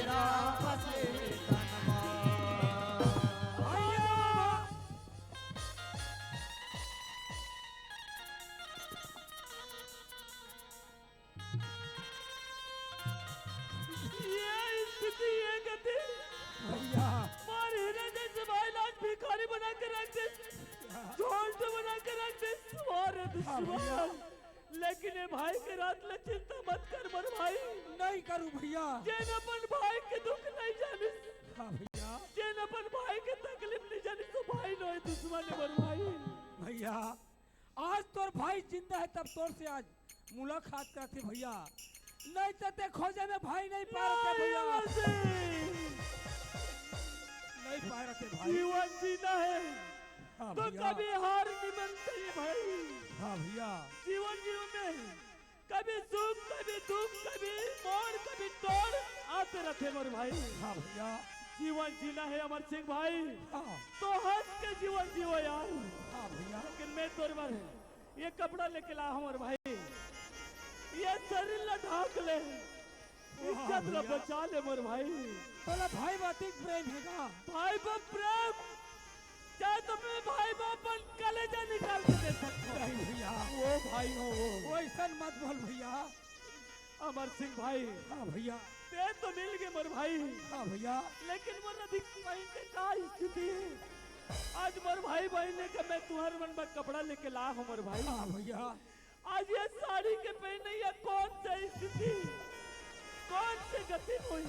मेरा फसे तनमा। ये स्थिति ये गति भैया मारे हीरे जैसे भाई लाज भिखारी बना के रख दे, झोंट बना के रख दे तुम्हारे दुश्मन। लेकिन ये भाई के रात ले चिंता मत कर मोर भाई। नहीं करूं भैया। जेन अपन भाई के दुख नहीं जानी, हाँ भैया। जेन अपन भाई के तकलीफ नहीं जानी तो भाई नो है दुश्मन है मोर भाई। भैया आज तोर भाई जिंदा है तब तोर से आज मुलाकात करते भैया, नहीं तो ते खोजे में भाई नहीं पा रहे भैया, नहीं पा रहे भाई। जीवन जीना है हाँ तो भैया। कभी हार नहीं बनती भाई। हाँ भैया। जीवन जीवन में कभी सुख कभी दुख कभी मोड़ कभी तोड़ आते रहते मोर भाई। हाँ भैया। जीवन जीना है अमर सिंह भाई, हाँ तो हंस के जीवन जियो यार। हाँ भैया। लेकिन मैं तोर बार ये कपड़ा लेके ला हमारे भाई, ये शरीर ला ढाक ले, इज्जत ला बचा ले मोर भाई। तोला भाई बातिक प्रेम हैगा। भाई बाप प्रेम चाहे तो मैं भाई बाप कलेजा निकाल के दे सकता हूँ। नहीं भैया वो भाई हो वो ऐसा मत बोल भैया। अमर सिंह भाई। हाँ भैया। ते तो मिल गए मोर भाई। हाँ भैया। लेकिन मोर अधिक भाई के का स्थिति है। आज मोर भाई बहने का मैं तुम्हारे मन में कपड़ा लेके ला हूँ मोर भाई। हाँ भैया। आज ये साड़ी के पहने या कौन सी स्थिति कौन से गति हुई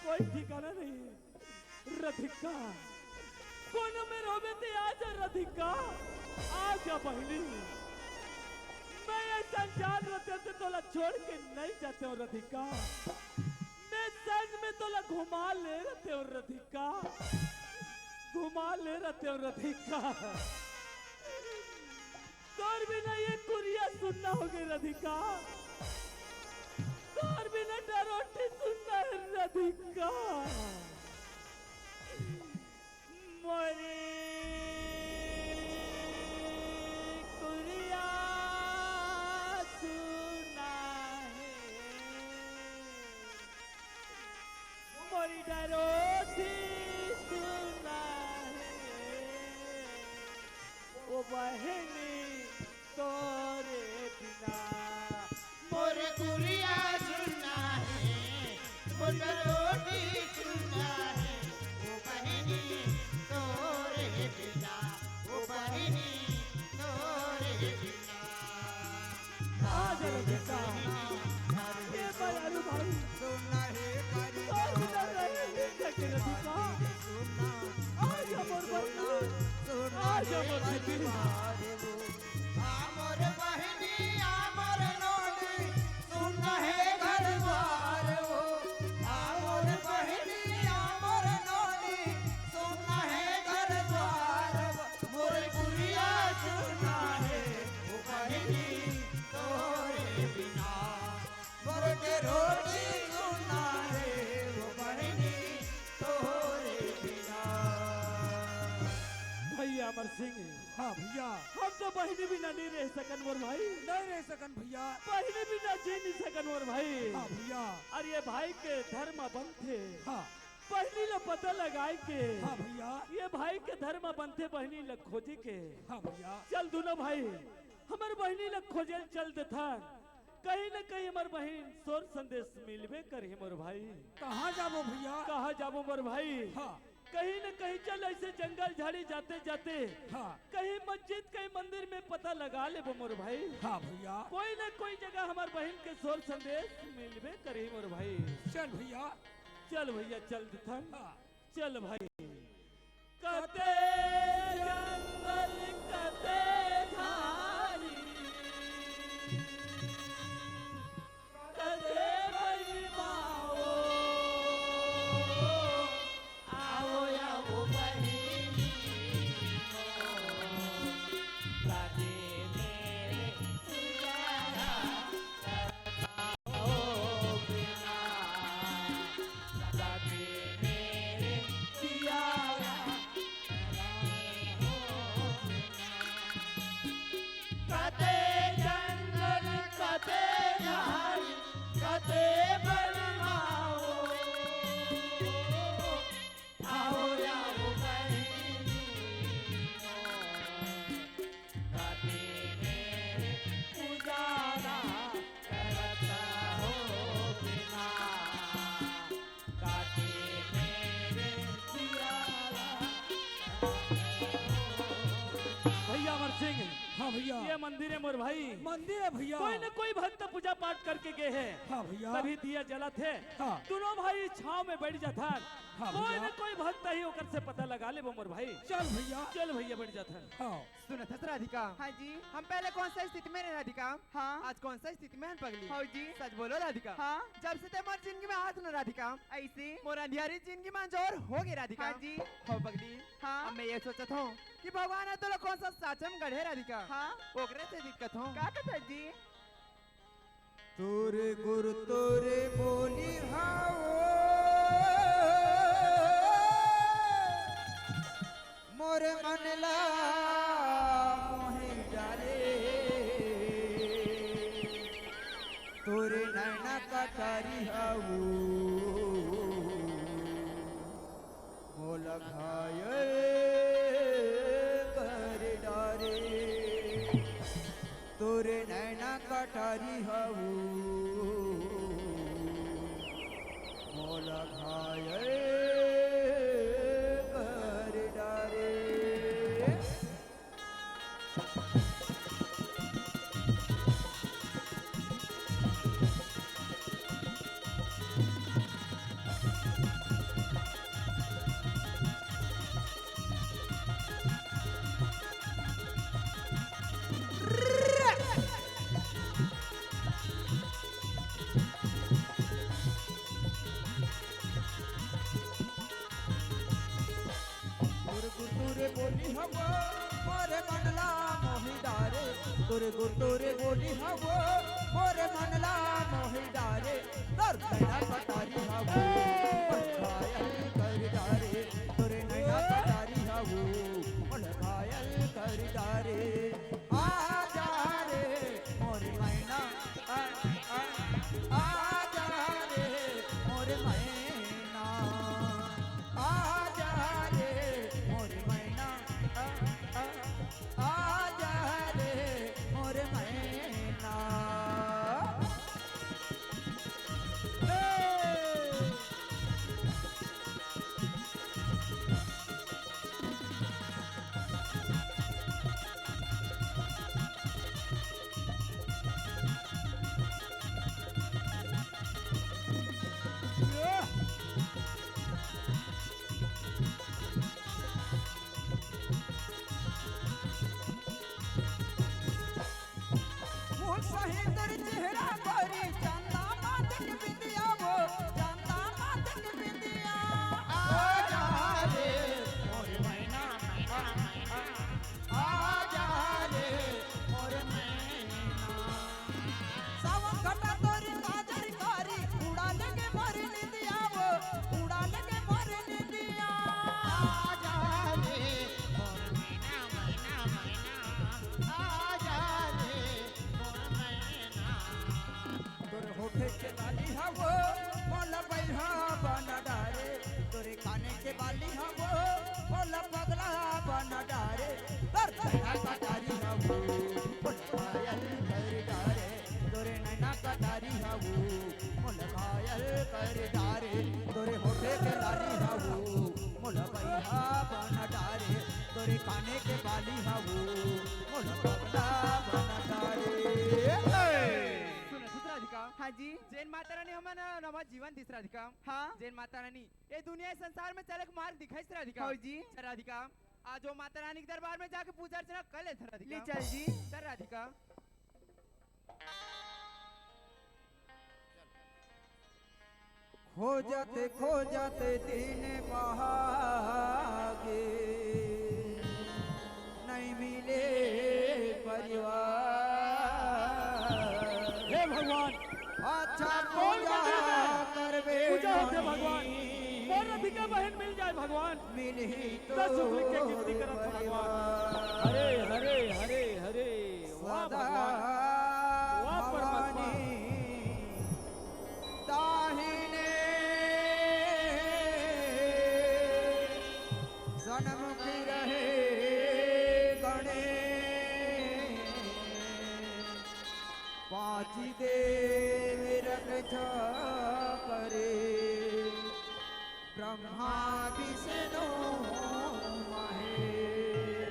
कोई ठिकाना नहीं है। राधिका कोनो में रोबे थे आज राधिका आजा बहनी, मैं ऐसा जान रहते थे तोला छोड़ के नहीं जाते हो राधिका, मैं संग में तोला घुमा ले रहते हो राधिका, घुमा ले रहते हो राधिका। तोर बिना ये कुरिया सुनना होगी राधिका, तोर बिना डरोटी सुनना है राधिका। मोरी कुरिया सुना है, मोरी डरोटी सुना है, वो बहनी तोरे बिना मोर कुरिया सुनना है, मोर रोटी सुनना है, वो बहनी तोरे बिना, वो बहनी तोरे बिना। आज राधिका ये बयारू भाई सुनना है करी और बिना रहे जगह राधिका आज अमर बहनी आज अमर बेटी आमोर बहनी आमोर नोनी सुनना है घर द्वार वो, आमोर बहनी आमोर नोनी सुनना है घर द्वार वो, मोर कुरिया सुनना है वो बहनी तोरे बिना, मोर के रोटी सुनना है वो बहनी तोरे बिना। भैया अमर सिंह हाँ भैया। हम तो बहनी बिना नहीं रह सकन मोर भाई, नहीं रह सकन भैया। बहनी बिना जी नहीं सकन मोर भाई। हाँ भैया। और ये भाई के धर्म बनते हाँ बहनी ला पता लगाए के, हाँ भैया। ये भाई के धर्म बनते बहनी ला खोजे के। हाँ भैया। चल दोनों भाई हमार बहनी ला खोजे चल देथा, कहीं न कहीं हमार बहन सोर संदेश मिलबे करे मोर भाई। कहाँ जाबो भैया। कहाँ जाबो मोर भाई। हाँ कहीं न कहीं चल ऐसे जंगल झाड़ी जाते जाते हाँ कहीं मस्जिद कहीं मंदिर में पता लगा ले मोर भाई। हाँ भैया। कोई न कोई जगह हमार बहन के सोर संदेश मिलबे करे मोर भाई। चल भैया। चल भैया चल दिथन। हाँ चल भाई। कते जंगल कते झाड़ी कते बलवाओ, आओ आओ बहिनी राधे मेरे उजाला करताओ बिना, राधे मेरे मंदिर है मोर भाई, मंदिर है भैया। कोई न कोई भक्त पूजा पाठ करके गए हैं। हाँ भैया। तभी दिया जला थे। हाँ। दोनों भाई छाव में बैठ जाता। हाँ कोई भैया। न कोई भक्त ही होकर से पता लगा ले वो मोर भाई। चल भैया। चल भैया बैठ जाता। हाँ सुनत हस राधिका। हाँ जी। हम पहले कौन सा स्थिति में रहे राधिका? हाँ। आज कौन सा स्थिति में हम पगली? हाँ जी। सच बोलो राधिका। हाँ। जब से ते मोर जिंदगी में हाथ न राधिका, ऐसे। मोर अंधियारी जिंदगी में जोर हो गई राधिका। हाँ जी। हो पगली। हाँ। अब मैं ये सोचत हूँ कि भगवान है तो लोग कौन सा साचम गढ़े राधिका। हाँ। ओकरे से दिक्कत हो। का कथा जी? तोरे गुरु तोरे बोली हाओ मोरे मनला मोहे डाले तोरे नैना कटारी हाओ मोला घायल कर डारे तोरे नैना कटारी हाऊ मोला घायल कर डारे। तोरे बोली हवो मोरे मनला मोहि डारे तोरे तोरे बोली हवो मोरे मनला मोहि डारे तोर नैना कटारी हवो घायल कर डारे तोरे नैना कटारी हवो घायल कर डारे आ जा रे मोरे मैना आ जा रे मोरे मैना आ जा रे मोरे मैना आ जा रे मोरे मैना। मोर सहेंदर चेहरा गोरी चंदा मातक बिंदिया वो चंदा मातक बिंदिया आ जा रे मोर मैना आ जा रे मोर मैना सावन घटा तोरी काजर कारी उड़ा लगे मोर निंदिया वो उड़ा लगे मोर निंदिया आ जा रे मोर मैना आ जा रे तोरे होठे के बाली हवो मोला बैहा बना डारे तोरे काने के बाली हवो मोला पगला बना डारे तोर नैना कटारी हवो घायल कर डारे तोरे नैना कटारी हवो मोला घायल कर डारे तोरे होठे के बाली हवो मोला बैहा बना डारे तोरे काने के बाली हवो मोला पगला बना डारे। राधिका। हाँ जी। जैन माता रानी हमारा नवा जीवन दिस राधिका। हाँ। जैन माता रानी ये दुनिया संसार में चलक मार्ग दिखाई राधिका। हाँ जी। चल राधिका आज वो माता रानी के दरबार में जाके पूजा अर्चना कर ले राधिका। ले चल जी। चल राधिका। खो जाते दिन बहागे नहीं मिले परिवार हे भगवान, अच्छा कौन पूजा करबे पूजा होते भगवान, मोर राधिका बहन मिल जाए भगवान। मिली तो दस सुख के गिनती करत हो भगवान। हरे हरे हरे हरे वाह भगवान, वाह परमात्मा। दाहिने सन्मुखी रहे गणे पाँच देव रक्षा करे ब्रह्मा विष्णु महेश।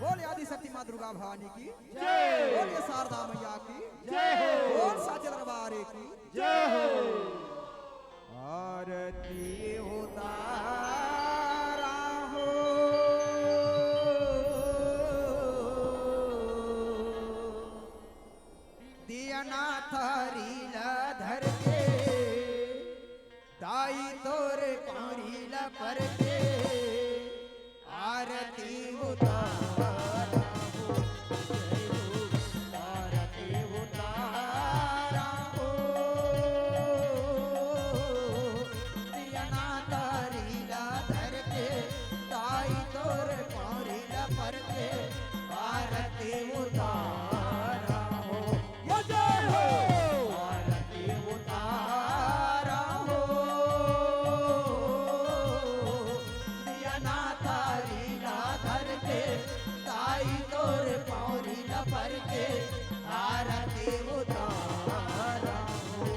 बोल आदि शक्ति माँ दुर्गा भवानी की जय। बोलिए शारदा मैया की जय हो। बोल साचे दरबार की जय हो। आरती उतारा हो दिया ना थारीला धर के दाई तोरे पारीला पर के आरती उतारा हो जय हो आरती उतारा हो दिया ना थारीला धर के दाई तोरे पारीला पर के आरती उतारा हो जय हो। आरती उतारा हो दिया ना तारीला धर के ताई तोर पौरीला पर के आरती उतारा हो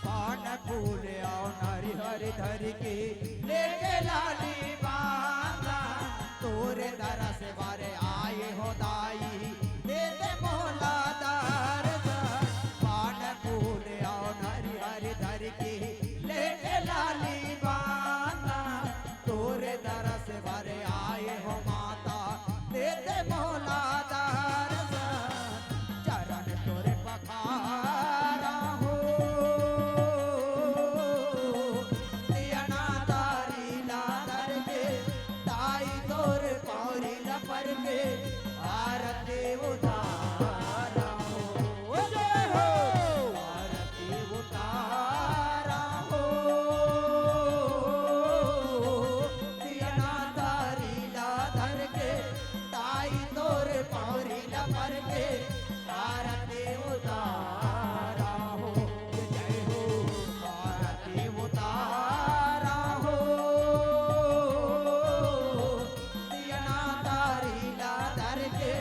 पान फूल आओ नारी हरि धर के लेके लाली बांधा तोरे दरा से बारे आए हो दाई देते मोला दार पान फूल आओ नारी हरि धर के लेके लाली बांधा तोरे दरा से बारे आए हो माता देते मोला दार चरण तोरे पखारा हो दिया ना तारीला धर के ताई तोर पौरीला पर के आरती उतारा हो जय हो आरती उतारा हो दिया ना तारीला धर के ताई तोर पौरीला पर के आरती उतारा हो जय हो आरती उतारा हो दिया ना तारीला धर के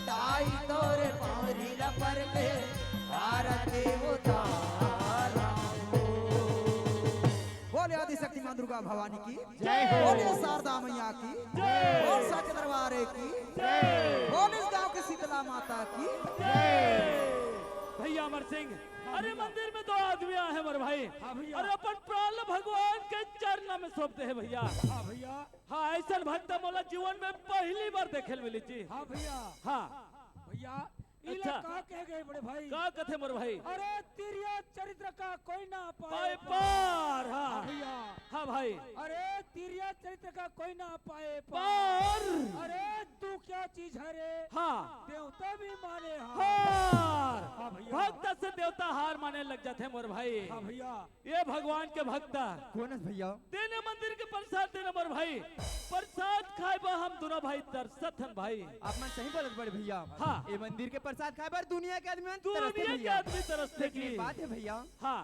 ताई तोर पौरीला पर के आरती उतारा हो बोले आदिशक्ति मां दुर्गा भवानी की जय हो। बोले शारदा मैया की जय। बोल साचे दरबारे की जय। बोल इस गांव की शीतला माता की जय। भैया अमर सिंह, अरे मंदिर में दो आदमी आए हैं मेरे भाई। हाँ भैया। अरे अपन प्राण भगवान के चरण में सौंपते हैं भैया। हाँ भैया। हाँ ऐसा भक्त मोला जीवन में पहली बार देखे मिली थी। हाँ भैया। हाँ भैया इला अच्छा। का कह गए बड़े भाई। का कथे मोर भाई अरे तिरिया चरित्र का कोई ना पाए पाए पार। हाँ हाँ भैया। हाँ भाई अरे तिरिया चरित्र का कोई ना पाए पार। अरे तू क्या चीज है रे। हाँ देवता भी माने हार। हाँ भैया। भक्त से देवता हार माने लग जाते हैं मोर भाई। हाँ भैया। ये भगवान के भक्त कौन है भैया देने मंदिर के प्रसाद देने मोर भाई। प्रसाद खाए बा हम दोनों भाई तरसत हैं भाई। आप मन सही बोलत बड़े भैया हाँ। ये मंदिर के प्रसाद खाए पर दुनिया के आदमी तरसते दुनिया के भैया आदमी तरसते लेकिन की एक बात है भैया हाँ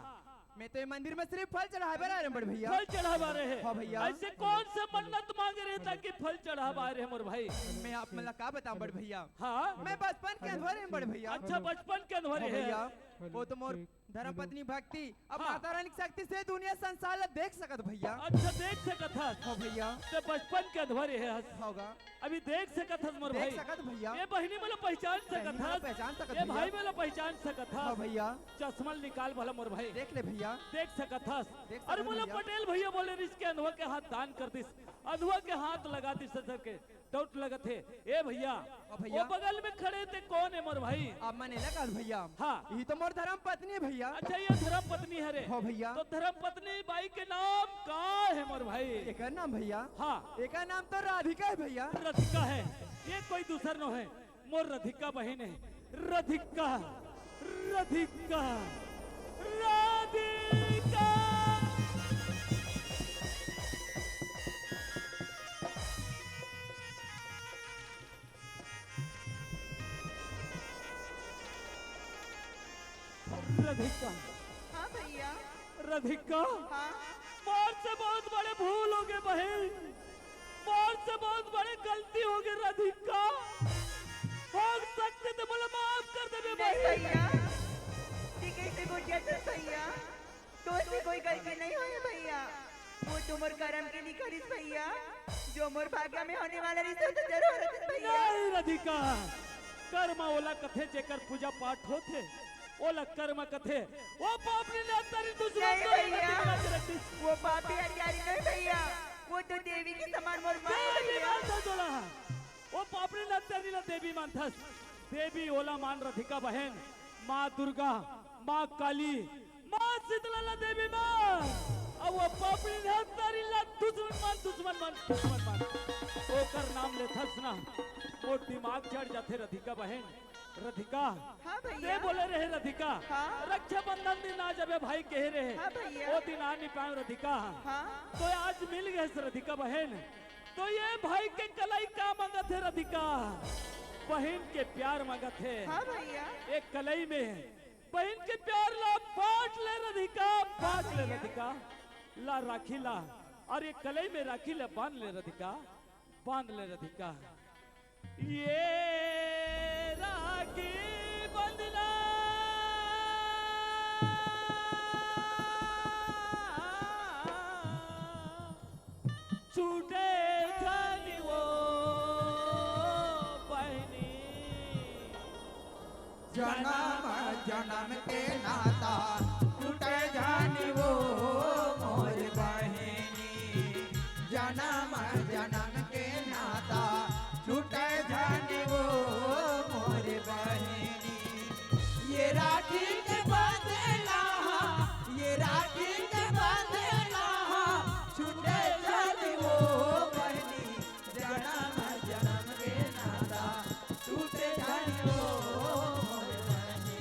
मैं तो ये मंदिर में सिर्फ फल चढ़ाए बर आ रहे हैं बड़े भैया फल चढ़ावा रहे हैं। हाँ भैया। ऐसे कौन से मन्नत मांगे रहे ताकि फल चढ़ावा रहे हैं मोर भाई। मैं आप मतलब का बताऊं बड़े भैया हाँ मैं बचपन के अधूरे हैं बड़े भैया अच्छा बचपन के अनवरे हाँ है भैया वो तो मोर धर्म पत्नी भक्ति अब हाँ। माता रानी की शक्ति से दुनिया संसार ला देख सकत भैया अच्छा देख सकत हस हाँ भैया ते बचपन के अधवरे है हस होगा अभी देख सकत हस मोर भाई देख सकत भैया ये बहिनी मला पहचान सकत बहिनी मला हस पहचान सकत ये भैया। भाई मला पहचान सकत हाँ हस भैया चश्मा निकाल भला मोर भाई देख ले भैया देख सकत हस देख अरे सकत बोला भैया। पटेल भैया बोले इसके अनवा के हाथ दान कर दिस अनवा के हाथ लगा दिस सर के डाउट लगत है ए भैया भैया। वो बगल में खड़े थे कौन है मोर भाई अब मैंने लगा भैया हाँ ये तो मोर धर्म पत्नी है भैया अच्छा ये धर्म पत्नी है रे हाँ भैया तो धर्म पत्नी बाई के नाम का है मोर भाई एक नाम भैया हाँ एक नाम तो राधिका है भैया राधिका है ये कोई दूसर नो है मोर राधिका बहन है राधिका राधिका राधिका राधिका, हाँ भैया। राधिका, हाँ मार से बहुत बड़े भूल हो गए बहन, मार से बहुत बड़े गलती हो गई राधिका, हो सकते तो बोले माफ कर दे नहीं बहन। भैया, ठीक है से गुड़िया तो भैया, तो से कोई गलती नहीं हुई भैया, वो तुमर करम की नहीं करी भैया, जो मोर भाग्य में होने वाला रिश्ता तो जरूर है भैया। नहीं राधिका, कर्म ओला कथे जेकर पूजा पाठ होते, ओला कर्म कथे, वो पापनी ने तेरी दुश्मन नहीं को भैया, बना के रखी। वो पापी हत्यारी नहीं भैया, वो तो देवी के समान मोर माँ है देवी भैया। मानता जोला, वो पापनी ने तेरी ला देवी मानथस, देवी ओला मान राधिका बहन, माँ दुर्गा, माँ काली, माँ शीतला ला देवी माँ, अब वो पापनी ने तेरी ला दुश्मन मान, दुश्मन मान, दुश्मन मान, ओकर नाम ले थस ना, वो दिमाग चढ़ जाते राधिका बहन, राधिका, हाँ दे भैया। बोले रहे राधिका, हाँ। रक्षाबंधन दिन आ जाबे भाई कह रहे, हाँ भैया। वो दिन आ नहीं पाए राधिका, हाँ तो आज मिल गए से राधिका बहन, तो ये भाई के कलाई का मंगत है राधिका, बहन के प्यार मंगत है, हाँ भैया। एक कलाई में बहन के प्यार ला बांट ले राधिका, बांट ले राधिका, ला राखी ला, और ये कलाई में राखी ला बांध ले राधिका, बांध ले राधिका, ये राखी बंधना छूटे जानी वो बहनी, जन्म जन्म के नाता टूटे जानी वो मोर बहिनी, जन्म जन्म के नाता टूटे जानी वो मोर बहिनी, ये राखी के बदला, ये राखी के बदला छूटे जानी वो बहिनी, जन्म जन्म के नाता टूटे जानी वो मोर बहिनी,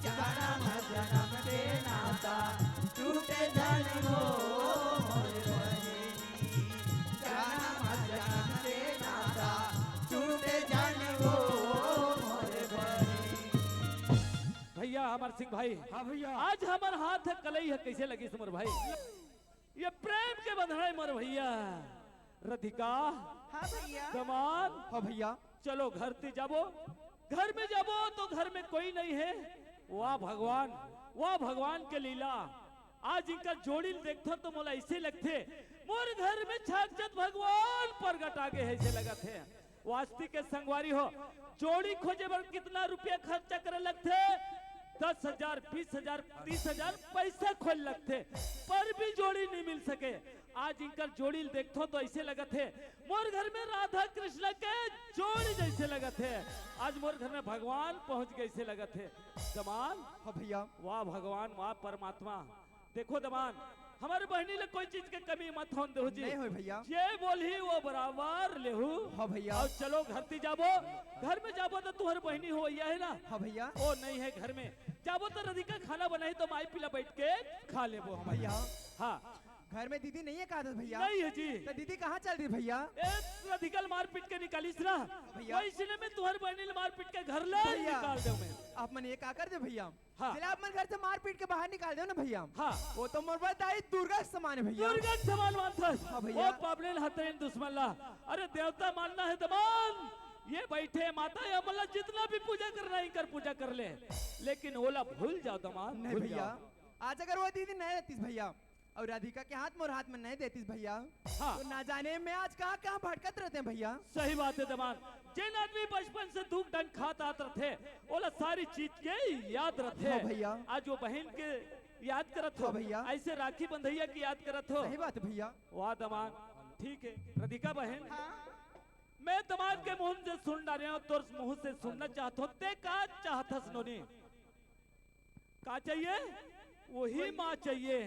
जन्म जन्म के नाता टूटे जानी वो मोर बहिनी, जन्म जन्म के नाता टूटे जानी वो मोर बहिनी। भैया अमर सिंह भाई, हाँ भैया। आज हमार हाथ है कलई है, कैसे लगी सुमर भाई, ये प्रेम के बंधना है मोर भैया, राधिका, हाँ भैया। दमान, हाँ भैया। चलो घर ते जाबो, घर में जाबो तो घर में कोई नहीं है, वाह भगवान, वाह भगवान के लीला, आज इनका जोड़ी देखो तो मोला ऐसे लगते, मोर घर में साक्षात भगवान प्रगट आगे है, ऐसे लगत है, वास्ती के संगवारी हो, जोड़ी खोजे पर कितना रुपया खर्चा करे लगते, 10,000, 20,000, 30,000 पैसा खोल लगते, पर भी जोड़ी नहीं मिल सके, आज इनका जोड़ी देखो तो ऐसे लगत है, मोर घर में राधा कृष्ण के जोड़ी जैसे लगत है, आज मोर घर में भगवान पहुंच गए ऐसे लगत है, दमान, हाँ भैया। वाह भगवान, वाह परमात्मा, देखो दमान, हमारे बहनी ले कोई चीज के कमी मत होन दो जी, नहीं होय भैया। जे बोली वो बराबर लेहू, हाँ भैया। और चलो घर ती जाबो, घर में जाबो तो तुम्हारी बहनी हो यह है ना, हाँ भैया। ओ नहीं है घर में, जाबो तो राधिका खाना बनाई तो माई पिला बैठ के खा लेबो हम भैया। हाँ, घर में दीदी नहीं है कहा था भैया? नहीं है जी, तो दीदी कहाँ चल रही भैया? राधिका मार पीट के निकालिस ना, भैया। वही इसलिए मैं तुम्हारी बहनी ले मार पीट के घर ले भैया। निकाल दे मैं, आप मन ये का कर दे भैया? हाँ। चले आप मन घर से मार पीट के बाहर निकाल दो ना भैया। हाँ, वो तो मोर बताई दुर्गा के समान है भैया। दुर्गा के समान मानथस, हाँ भैया। ओ पाबलेन हतरेन दुश्मन ला, अरे देवता मानना है दमान, ये बैठे माता या मतलब जितना भी पूजा करना है कर पूजा कर ले, लेकिन ओला भूल जाओ दमान, नहीं भूल भैया, जाओ। आज अगर वो दीदी नहीं रहती भैया और राधिका के हाथ मोर हाथ में नहीं देती भैया, हाँ। तो ना जाने में आज कहाँ कहाँ भटकत रहते हैं भैया। सही बात है दमान, जिन आदमी बचपन से धूप ढंग खाता आते रहे, ओला सारी चीज के याद रखे, हाँ भैया। आज वो बहन के याद करत हो हाँ भैया। ऐसे राखी बंधैया की याद करत हो, सही बात है भैया। वाह दमान, ठीक है राधिका बहन, हाँ मैं दमान के मुंह से सुन डाले हूं, तोर मुंह से सुनना चाहत हो, ते का चाहत सुनोनी, का चाहिए, वही माँ चाहिए,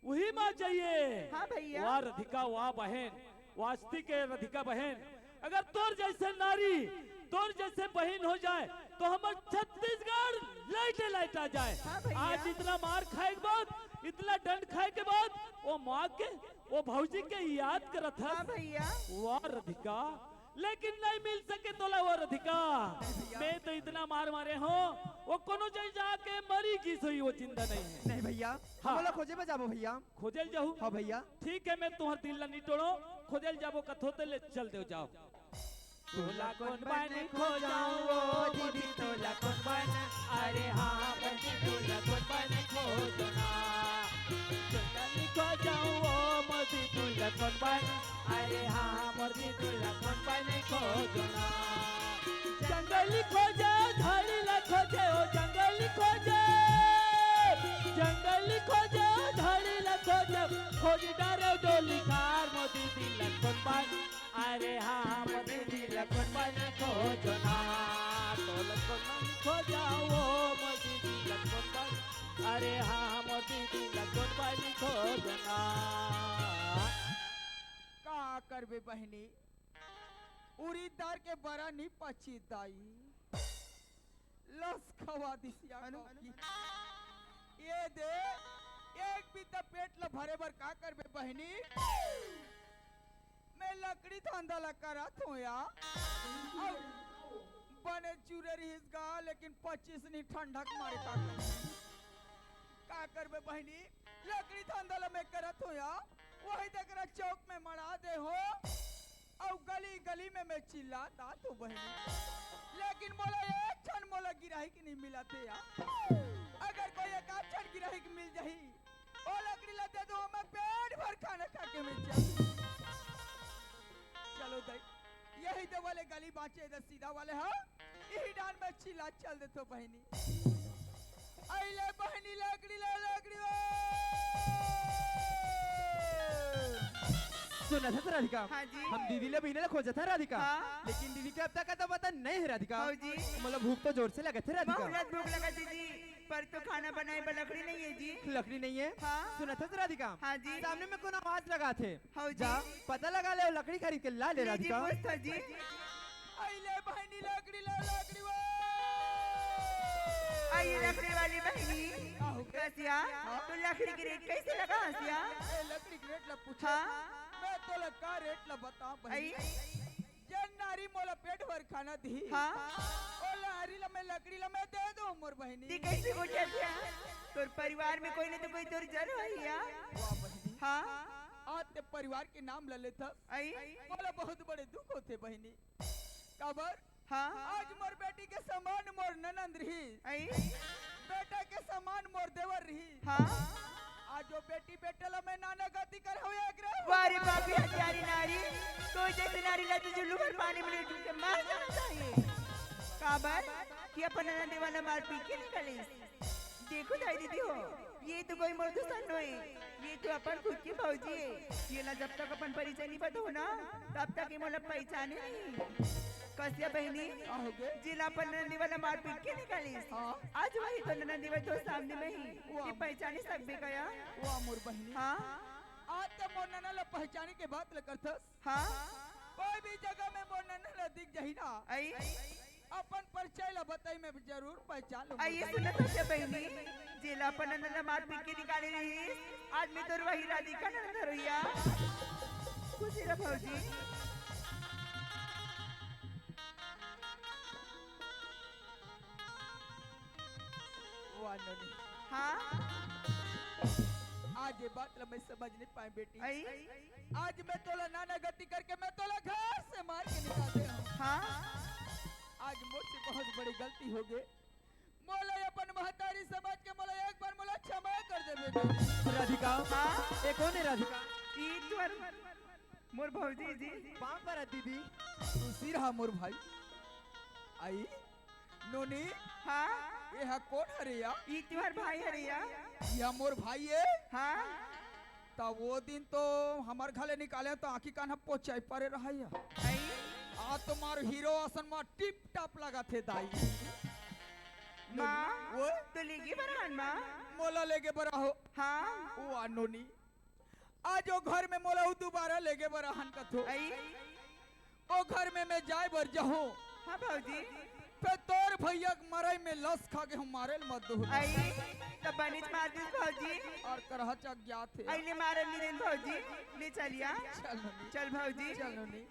वही माँ चाहिए। हाँ भैया। वाह राधिका, वाह बहन, वास्ती के राधिका बहन, अगर तोर जैसे नारी, तोर जैसे बहन हो जाए तो हमार छत्तीसगढ़ लाइटे लाइट आ जाए। हाँ भैया। आज इतना मार खाए के बाद, इतना दंड खाए के बाद, वो माँ के, वो भौजी के याद करत हाँ है। भैया। वाह राधिका, लेकिन नहीं मिल सके तोला वो राधिका। मैं तो इतना मार मारे हो वो कोनो जगह जाके मरी की सोई वो जिंदा नहीं है। नहीं भैया हाँ। बोला खोजे में जाबो भैया। खोजल जाऊ। हाँ भैया। ठीक है मैं तुम्हार दिल नहीं तोड़ो खोजल जाबो कथो ते ले चल दे जाओ। तोला कौन बने खो जाऊं ओ दीदी तोला कौन बने अरे हाँ बंदी तोला कौन बने खो ना जंगली खो जाऊं ओ मर्दी तोला कौन बने अरे हाँ मर्दी तोला कौन बने खो ना जंगली खो जाओ धड़ी ला खो जाओ जंगली खो जाओ जंगली खो जाओ धड़ी ला खो जाओ खोज डारे डोली कार मोदी दिल कौन बने अरे हाँ मोदी दिल कौन बने खो ना तोला कौन बने खो जाओ मोदी दिल कौन बने अरे हाँ मोदी दिल कौन बने खो ना। का करबे बहनी उरीदार के बरा नहीं पची दाई लस खवा दिसिया की ये दे एक भी तो पेट ल भरे भर का करबे बहनी मैं लकड़ी धंधा ला करत हूँ या बने चूरे रिसगा लेकिन 25 नहीं ठंडक मारे का करबे बहनी लकड़ी धंधा ला मैं करत हूँ या वही तक चौक में मरा दे हो और गली गली में मैं चिल्लाता तो बहनी लेकिन मोला एक क्षण मोला गिराही की नहीं मिला थे यार अगर कोई एक क्षण गिराही की मिल जाही ओ लकड़ी ला दे दो मैं पेट भर खाना खा के मैं चलो दई यही तो वाले गली बाँचे इधर सीधा वाले हाँ यही डान में चिल्ला चल दे तो बहनी अइले बहनी लकड़ी ला लकड़ी सुना था राधिका। हाँ जी। हम दीदी ले बहने खोजा था राधिका। हाँ। लेकिन दीदी के अब तक तो पता नहीं है राधिका। हाँ जी। मतलब भूख तो जोर से लगे थे राधिका। बहुत भूख लगा थी जी पर तो खाना बनाए पर लकड़ी नहीं है जी। लकड़ी नहीं है। हाँ। सुना था राधिका। हाँ जी। सामने में कौन आवाज लगा थे। हाँ जी। जा पता लगा ले लकड़ी खरीद के ला ले जी राधिका। पूछ था जी। आइले बहनी लकड़ी ला लकड़ी वो। आई लकड़ी वाली बहनी हसिया तो लकड़ी की रेट कैसे लगा हसिया? लकड़ी की रेट ला पूछा। मैं तो लगा रेट ला बता बहनी। जन नारी मोला पेट भर खाना दी। हाँ। ओ लारी ला मैं लकड़ी ला मैं दे दूं मोर बहनी। दी कैसे हो जाता? तोर परिवार में कोई न तो कोई तोर जन होइया। वाह बहनी। हाँ। आज ते परिवार के नाम ले लेता। आई। मोला बहुत बड़े दुख होते बहनी। काबर? हाँ। आज मोर बेटी के समान मोर ननंद रही। आई। बेटा के समान मोर देवर रही। हाँ। आज जो बेटी बेटे ला मैं नाना गति कर हो एक रे। वारे बापी हजारी नारी तो जैसे नारी ला तो जुल्लू भर पानी में डूब के मार जाना चाहिए। काबर कि अपन ननंद वाला मार पी के निकले। देखो दाई दीदी हो ये तो कोई मोर दुश्मन नहीं ये तो अपन खुद की भौजी है। ये ना जब तक अपन परिचय नहीं बता हो ना तब तक ये मोला पहचाने नहीं। कसिया बहनी जिला पर नंदी वाला मार पीट के निकाली। आज वही तो नंदी वाला तो सामने में ही ये पहचाने सकबे गया। वाह मोर बहनी। हाँ। आज तो मोर नना ला पहचाने के बात ल करथस। हाँ। कोई भी जगह में मोर नना ला दिख जाही ना। आई। अपन परिचय ला बताई मैं जरूर पहचान लूं। आई सुना तो क्या बहनी जिला पर नंदी वाला मार पीट के निकाली रही आज मैं तो वही राधिका नंद रोइया खुशी रे भौजी। हाँ। आज ये बात ला मैं समझ नहीं पाई बेटी। आई। आज मैं तोला नाना गति करके मैं तोला घर से मार के निकाल दे हूं। हाँ। आज मुझसे बहुत बड़ी गलती हो गई। मोला अपन महतारी समझ के मोला एक बार मोला क्षमा कर दे बेटी। राधिका। हाँ। ये कौन है राधिका? ई तुअर मोर भौजी जी। पाँव पर दीदी। उसी रहा मोर भाई। आई नोनी। हाँ। ये है कौन हरिया? ई तुअर भाई हरिया। यह मोर भाई है। हाँ। तो वो दिन तो हमार घले निकाले तो आँखी कान पोचाई परे रहा है। आई। आ तुम्हार हीरो आसन में टिप टाप लगा थे दाई। माँ वो तो लेगी बरहान माँ। मोला लेके बरा हो। हाँ। वो आनोनी आज वो घर में मोला दोबारा लेके बराहन का थो। आई। ओ घर में मैं जाए बर जाऊं। हाँ भौजी। पे तोर भैया मरई में लस खा के हम मारे मत दो। आई तब बनिज मार दी भौजी। और करह चक ज्ञात है। आई ले मारन नहीं देन भौजी ले चलिया। चल नोनी। चल भौजी। चल नोनी।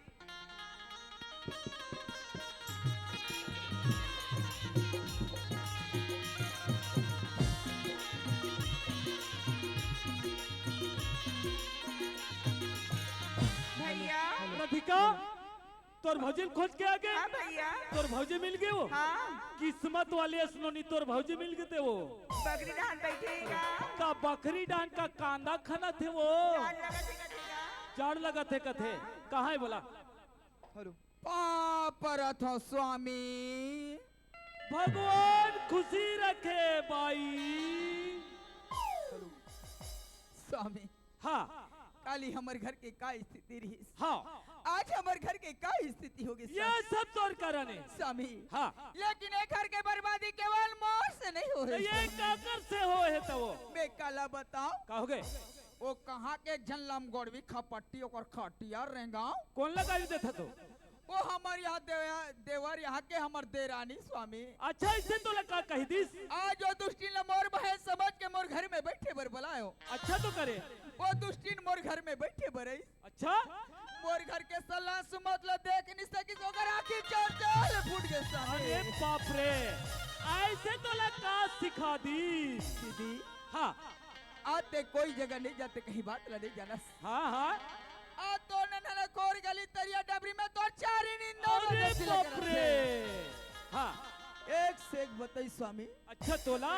राधिका तोर भौजी खोज के आगे हाँ भैया तोर भौजी मिल गए वो हाँ किस्मत वाले असनोनी तोर भौजी मिल गए थे वो बकरी डाल बैठेगा का बकरी डांट का कांदा खाना थे वो डाल लगा देगा जाड़ लगा थे कथे कहाँ है बोला पापरथ स्वामी भगवान खुशी रखे बाई स्वामी हाँ काली हमारे घर के का स्थिति रही हाँ आज हमारे घर के का स्थिति होगी ये सब तोर कारण है स्वामी हाँ लेकिन एक घर के बर्बादी केवल मौत से नहीं हो तो रही ये काकर से हो है तो वो मैं काला बताओ कहोगे वो कहाँ के झल्लम गोड़वी खपट्टी और खटिया रेंगाओ कौन लगा देता तो वो हमारे यहाँ देवर यहाँ के हमार देरानी स्वामी अच्छा इससे तो लगा कही दिस आज जो दुष्टिन मोर बहे समझ के मोर घर में बैठे बर बुलायो अच्छा तो करे वो दुष्टिन मोर घर में बैठे बर अच्छा मोर घर के सलाह सुमत ला देख नहीं सकी सोकर आखिर चार चाल फूट गए स्वामी अरे बाप रे ऐसे तो लगा सिखा दी दीदी हाँ आते कोई जगह नहीं जाते कहीं बात ला नहीं जाना हाँ हाँ आ तो नन्हा कोर गली तरिया डबरी में तो चारी नींद अरे बाप रे हाँ एक से एक बताई स्वामी अच्छा तोला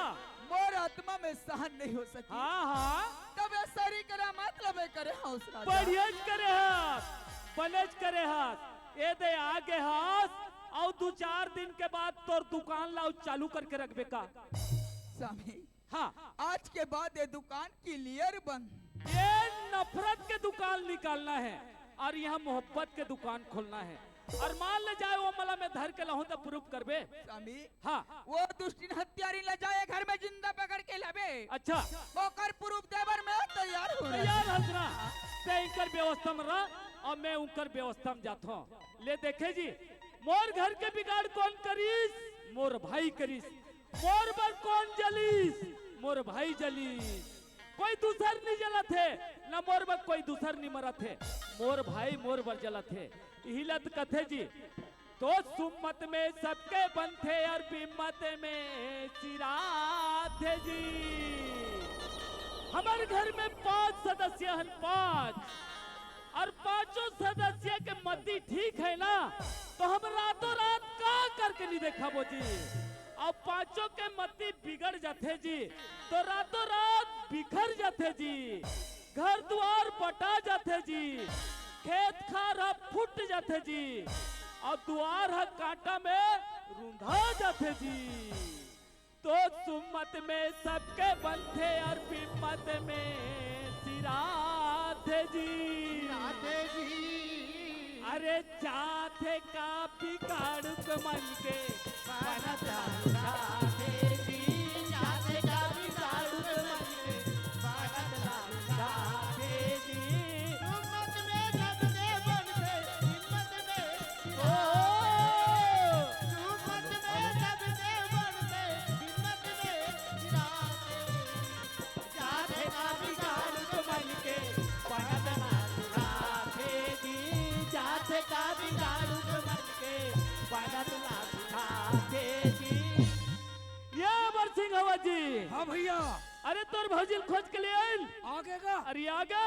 मोर आत्मा में सहन नहीं हो सकी हाँ हाँ तब ये सारी करा मतलब करे हौसला बढ़िया करे हाथ पलज करे हाथ ये दे आगे हाथ और 2-4 दिन के बाद तोर दुकान लाओ चालू करके रखबे का स्वामी हाँ आज के बाद ये दुकान क्लियर बंद ये नफरत के दुकान निकालना है और यहाँ मोहब्बत के दुकान खोलना है और मान ले जाए वो मला में धर के लहू तो प्रूफ करबे स्वामी हाँ वो दुष्टिन हत्यारी ले जाए घर में जिंदा पकड़ के लावे अच्छा वो कर प्रूफ देवर में तैयार हो रहे तैयार हजरा ते इनकर व्यवस्था में रह और मैं उनकर व्यवस्था में जाता हूँ ले देखे जी मोर घर के बिगाड़ कौन करीस मोर भाई करीस मोर पर कौन जलीस मोर भाई जलीस कोई दूसर नहीं जला थे न मोर पर कोई दूसर नहीं मरा थे मोर भाई मोर पर जला थे हिलत कथे जी तो सुमत में सबके बन थे और बिमत में सिरा थे जी हमारे घर में 5 सदस्य हैं 5 और 5 सदस्य के मद्दी ठीक है ना तो हम रातों रात का करके नहीं देखा वो जी और 5 के मद्दी बिगड़ जाते जी तो रातों रात बिखर जाते जी घर द्वार बटा जाते जी खेत खार फूट जाते जी और द्वार कांटा में रूंधा जाते जी तो सुमत में सबके बनते और बिमत में सिराते जी अरे चाथे का बिगाड़ मन के बनत जी चाथे का बिगाड़ मन के बनत जी जी हाँ भैया अरे तोर भौजिल खोज के ले आइल आगे का अरे आगे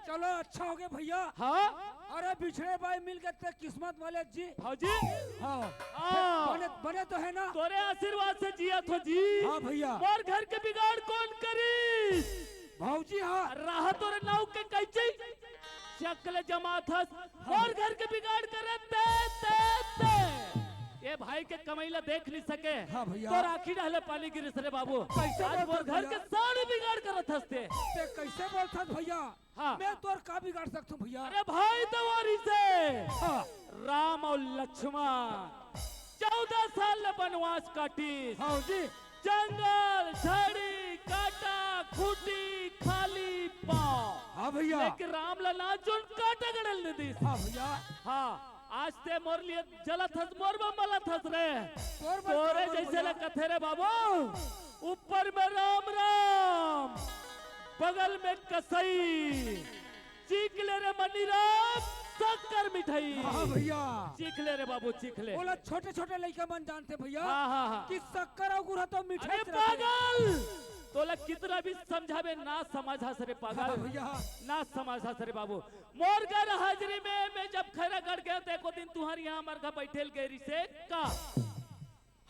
चलो अच्छा हो गया भैया हाँ अरे बिछड़े भाई मिल गए थे किस्मत वाले जी भौजी हाँ हाँ बने बने तो है ना तोरे आशीर्वाद से जिया थो जी हाँ भैया और घर के बिगाड़ कौन करी भौजी हाँ राह तोरे नाव के कैचे शक्ल जमा था और घर के बिगाड़ करे ते ये भाई के कमैला देख नहीं सके हाँ भैया। तो राखी डाले पानी गिरे रे बाबू कैसे आज बोलत वो घर भैया? के सारे बिगाड़ करत हंसते ते कैसे बोलता भैया हाँ। मैं तोर का बिगाड़ सकता हूँ भैया अरे भाई दवारी से हाँ राम और लक्ष्मण 14 साल ले बनवास काटी हाँ जी जंगल झाड़ी काटा खूटी खाली पाँव हाँ भैया लेकिन राम लला जोन काटा गड़ल ने दी हाँ भैया हाँ आज ते मोर लिए जलत हस मोर में मलत हस रे तोर पर तोरे काम जैसे भैया। ले कथे रे बाबू ऊपर में राम राम बगल में कसई चीख ले रे मनी राम शक्कर मिठाई हाँ भैया चीख ले रे बाबू चीख ले बोला छोटे छोटे लड़का मन जानते भैया हाँ हाँ हाँ कि शक्कर और गुड़ तो मिठाई अरे पागल तोला कितना भी समझावे ना समझ हस रे हाँ पागल भैया ना समझ हस रे बाबू मोर घर हाजिरी में मैं जब खैरा गढ़ गए तो एको दिन तुम्हारी यहाँ हमारे घर बैठेल गेरी से का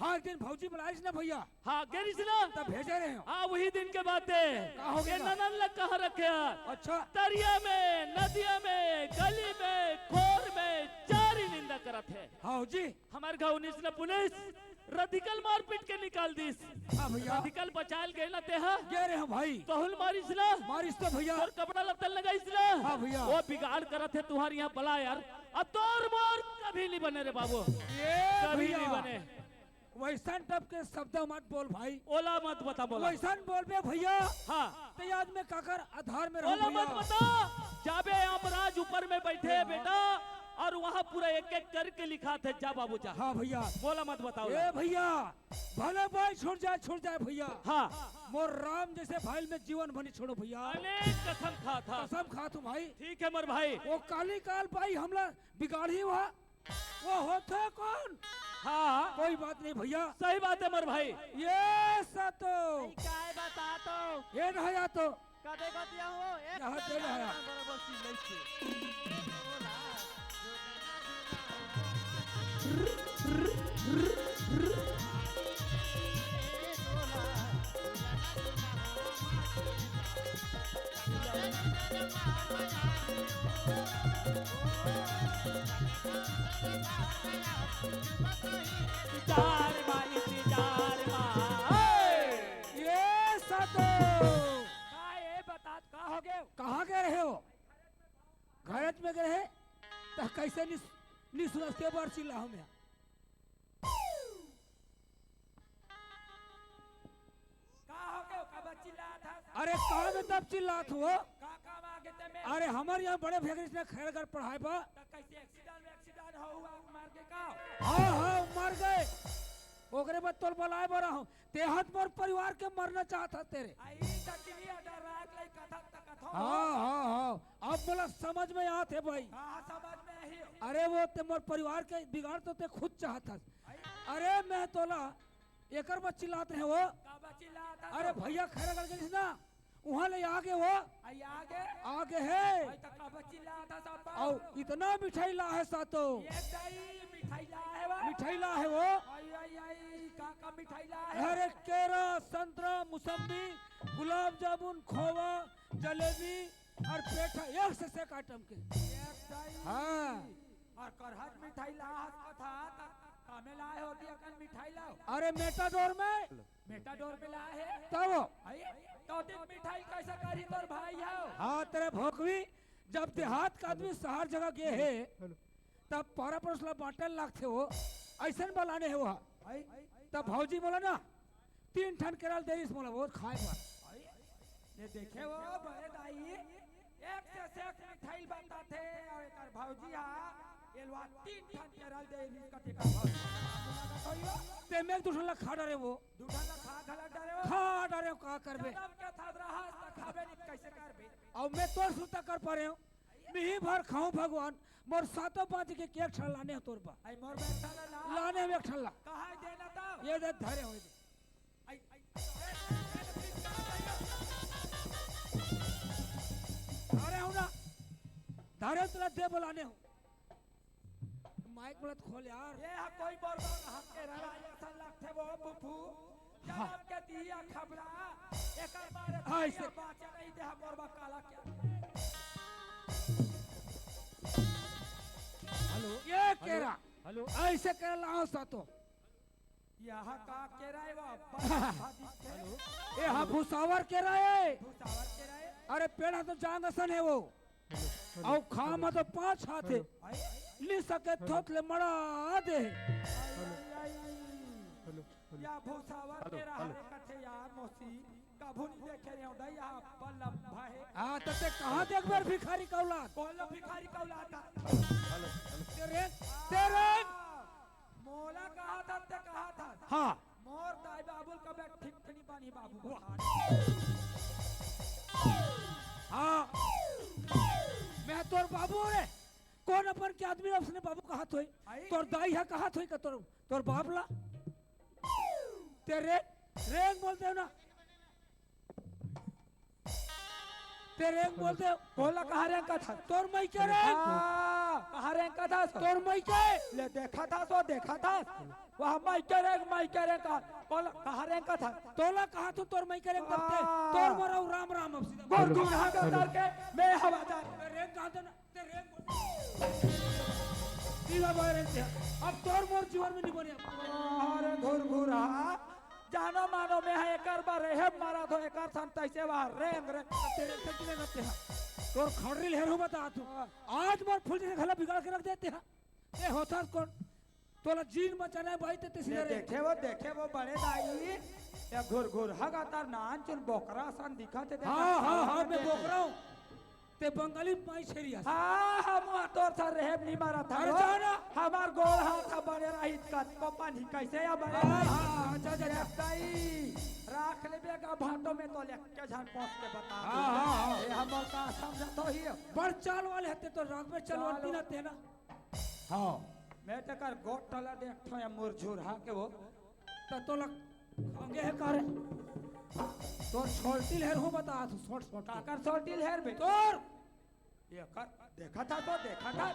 हाँ एक दिन भौजी बुलाइस ना भैया हाँ गेरी से ना तब भेजे रहे हो। हाँ वही दिन के बात है का हो गया? ये ननन लग कहाँ रखे हैं? अच्छा तरिया में नदिया में गली में खोर में चारी निंदा करत है हाँ जी हमारे गाँव उन्नीस ने पुलिस रदिकल मार पीट के निकाल दीस हाँ भैया रदिकल बचाल गए ना तेहा गे रहे हो भाई तहुल मारिस ना मारिस तो भैया और कपड़ा लत्तल लगाइस ना हाँ भैया। वो बिगाड़ करत है तुम्हारे यहाँ बला यार अब तोर मोर कभी नहीं बने रे बाबू ये कभी भैया नहीं बने वैसन टप के शब्द मत बोल भाई ओला मत बता बोला वैसन बोल बे भैया हाँ तो याद में काकर आधार में रहो ओला मत भैया बता जाबे यमराज ऊपर में बैठे है बेटा और वहाँ पूरा एक एक करके लिखा थे जा बाबू जा हाँ भैया बोला मत बताओ ए भैया भले भाई छूट जाए भैया हाँ मोर राम जैसे भाई में जीवन भनी छोड़ो भैया अनेक कसम खा था कसम खा तुम भाई ठीक है मर भाई वो काली काल भाई हमला बिगाड़ी हुआ वो होते कौन हाँ कोई बात नहीं भैया सही बात है मर भाई ये सतो काय बता तो ये नया तो कदे गतिया हो एक यहाँ दे नया बराबर सी लइके चार माई चार ये सतो बता का हो गए कहाँ गए रहे हो घरत में गए तो कैसे निसुरस्ते बार चिल्ला हमें अरे कहाँ में तब चिल्लात हो अरे हमारे यहाँ बड़े फेगरिस ने खैरगर पढ़ाए बा हाँ हाँ मर गए ओकरे बाद तोल बुलाए बा रहा हूँ तेहत मोर परिवार के मरना चाहता तेरे हाँ हाँ हाँ अब बोला समझ में आते भाई अरे वो ते मोर परिवार के बिगाड़ तो ते खुद चाहता अरे मैं तोला एकर बच्ची लाते हैं वो अरे भैया खैरगर गए ना वहाँ ले आगे वो आगे है और इतना मिठाई ला है सातो मिठाई ला है वो अरे केरा संतरा मौसम्बी गुलाब जामुन खोवा जलेबी और पेठा एक से एक आइटम के हाँ और करहट मिठाई लाहत कथा कामे लाए हो दिया कल मिठाई लाओ अरे मेटाडोर में लाए है तब तो दिन मिठाई कैसे करी तोर भाई हो हाँ तेरे भोकवी जब देहात का आदमी शहर जगह गए है तब पारा पड़ोसला बाटल लागते हो ऐसा बलाने है वो तब भौजी बोला ना 3 ठन केरल देरीस बोला वो खाए पर ये देखे वो बड़े दाई एक से एक मिठाई बताते और एक भौजी हा एलवा 3 ठन केरल दे कते का भाव ते में दूसरा खा डरे वो दूठा ला खा खला डरे हो खा डरे का करबे जब के था रहा त खाबे नहीं कैसे करबे और मैं तोर सुता कर पा रहे हूँ मिही भर खाऊं भगवान मोर 7-5 के केक छड़ लाने हो तोर बा आई मोर बैठा ला लाने में ठल्ला कहां देना था ये दे धरे हो आई अरे हो ना धरे तुला दे बुलाने हो माइक बोला खोल यार ये हा कोई बरबाद हम के रहा ऐसा लगते वो बुफू जब के दिया खबरा एक बार हाँ, ऐसे- बात नहीं दे बरबा काला क्या हेलो ये केरा हेलो ऐसे केरा लाओ सातो यहाँ का केराए वो हेलो ये हाँ भूसावर केरा है भूसावर केराए अरे पेड़ा तो जांगसन है वो और खामा तो 5 हाथ है ली सके थोतले मड़ा दे या भूसावर केरा हरे कथे यार मोसी कभू नहीं देखे रे उदा यहाँ बल्लभ भाई हाँ तो ते कहाँ देख बार भिखारी का औलाद बोलो भिखारी का औलाद तेरे मोला कहा था ते कहा था हाँ मोर दाई बाबुल का बैठ ठीक नहीं बानी बाबू हाँ मैं तोर बाबू रे कौन अपन के आदमी अपने बाबू का हाथ होई तोर दाई है कहा होई का तोर बाप ला तेरे रेंग बोलते हो ना तेरे रेंग बोलते हो बोला कहा रे का था तोर मई के रेंग कहा रे रैंक था तोर मई के ले देखा था वह माई करे का कहाँ रैंक था तोला कहा तू तोर मई करे तब ते तोर मरो राम राम अब सीधा गोल गुना गदर के मैं हवादार रेंग कहा था ना ते रेंग सीधा बाहर से अब तोर मोर जीवन में नहीं बने अरे घुर जानो मानो में है एकर बार है मारा तो एकर सन तैसे बाहर रेंग रे तेरे से किले करते हैं तोर खड़री लहर हो बता तू आज मोर फूल से गला बिगाड़ के रख देते हैं ये होता कौन तोला जीन मचाना है भाई ते सीधा देखे वो बड़े दाई या घुर हगा तार नान चुन बोकरा सन दिखाते थे हाँ मैं बोक रहा हूँ ते बंगाली माई छेरिया हम तोर सर रेब नहीं मारा था अरे जाना हमार गोल हाथ था बड़े रही को पानी कैसे या बड़े जा राख ले बेगा भाटो में तो ले के जान पहुंच के बता हाँ ये हमर का समझ तो ही बड़ चाल वाले हते तो राग में चलवती ना थे ना हाँ मैं तो कर गोट टला देखतो या मुरझुर हा के वो तो लग आगे है करे तो छोटी लहर हो बता तू शॉर्ट काकर सोटिल हेर बे तोर ये कर देखा था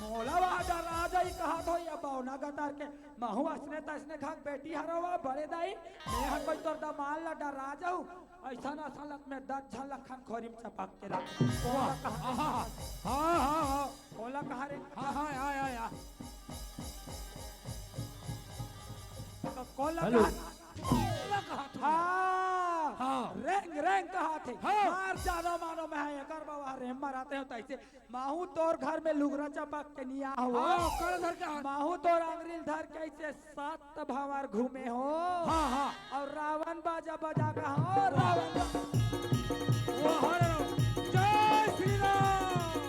मोला वाजा राजा ही कहा तो या बौना गतार के महू असने तसने खाक बेटी हरवा बड़े दाई मैं हर कोई तोर दमाल लड़ा राजा हूं ऐसा ना सालक में 10 झलक खान खोरी में चपक के रख कोला कहा हाँ कोला कहा रे हाँ कोला हेलो कहा हाँ रैंक कहा थे मार जानो मानो मैं है कर बाबा रे मारते हो तैसे माहू तोर घर में लुगरा चपक के निया हो कर धर के माहू तोर अंग्रेल धर के ऐसे 7 भावर घूमे हो हाँ और रावण बाजा बजा का हो रावण वो हर जय श्री राम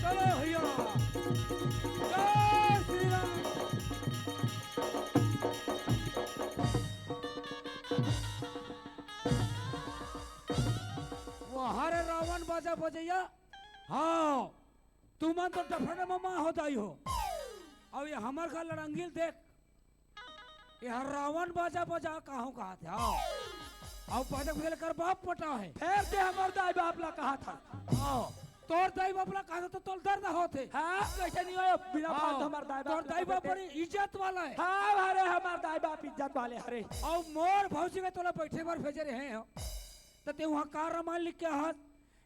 चलो भैया जय श्री राम वो हर रावण बाजा बजैया हाँ तुम तो डफड़ मामा होता ही हो अब ये हमार का लड़ंगिल देख ये हर रावण बाजा बजा कहा थे हाँ अब पदक फेल कर बाप पटा है फिर से हमार दाई बापला कहा था हाँ तोर दाई बापला कहा था तो तोल दर्द होते हाँ कैसे नहीं हो बिना बात हमार दाई तोर दाई बाप बड़ी इज्जत वाला है हाँ अरे हमार दाई बाप इज्जत वाले हरे और मोर भौजी में तोला बैठे बार भेजे रहे हैं तो ते वहाँ कार रामायण लिख के हाथ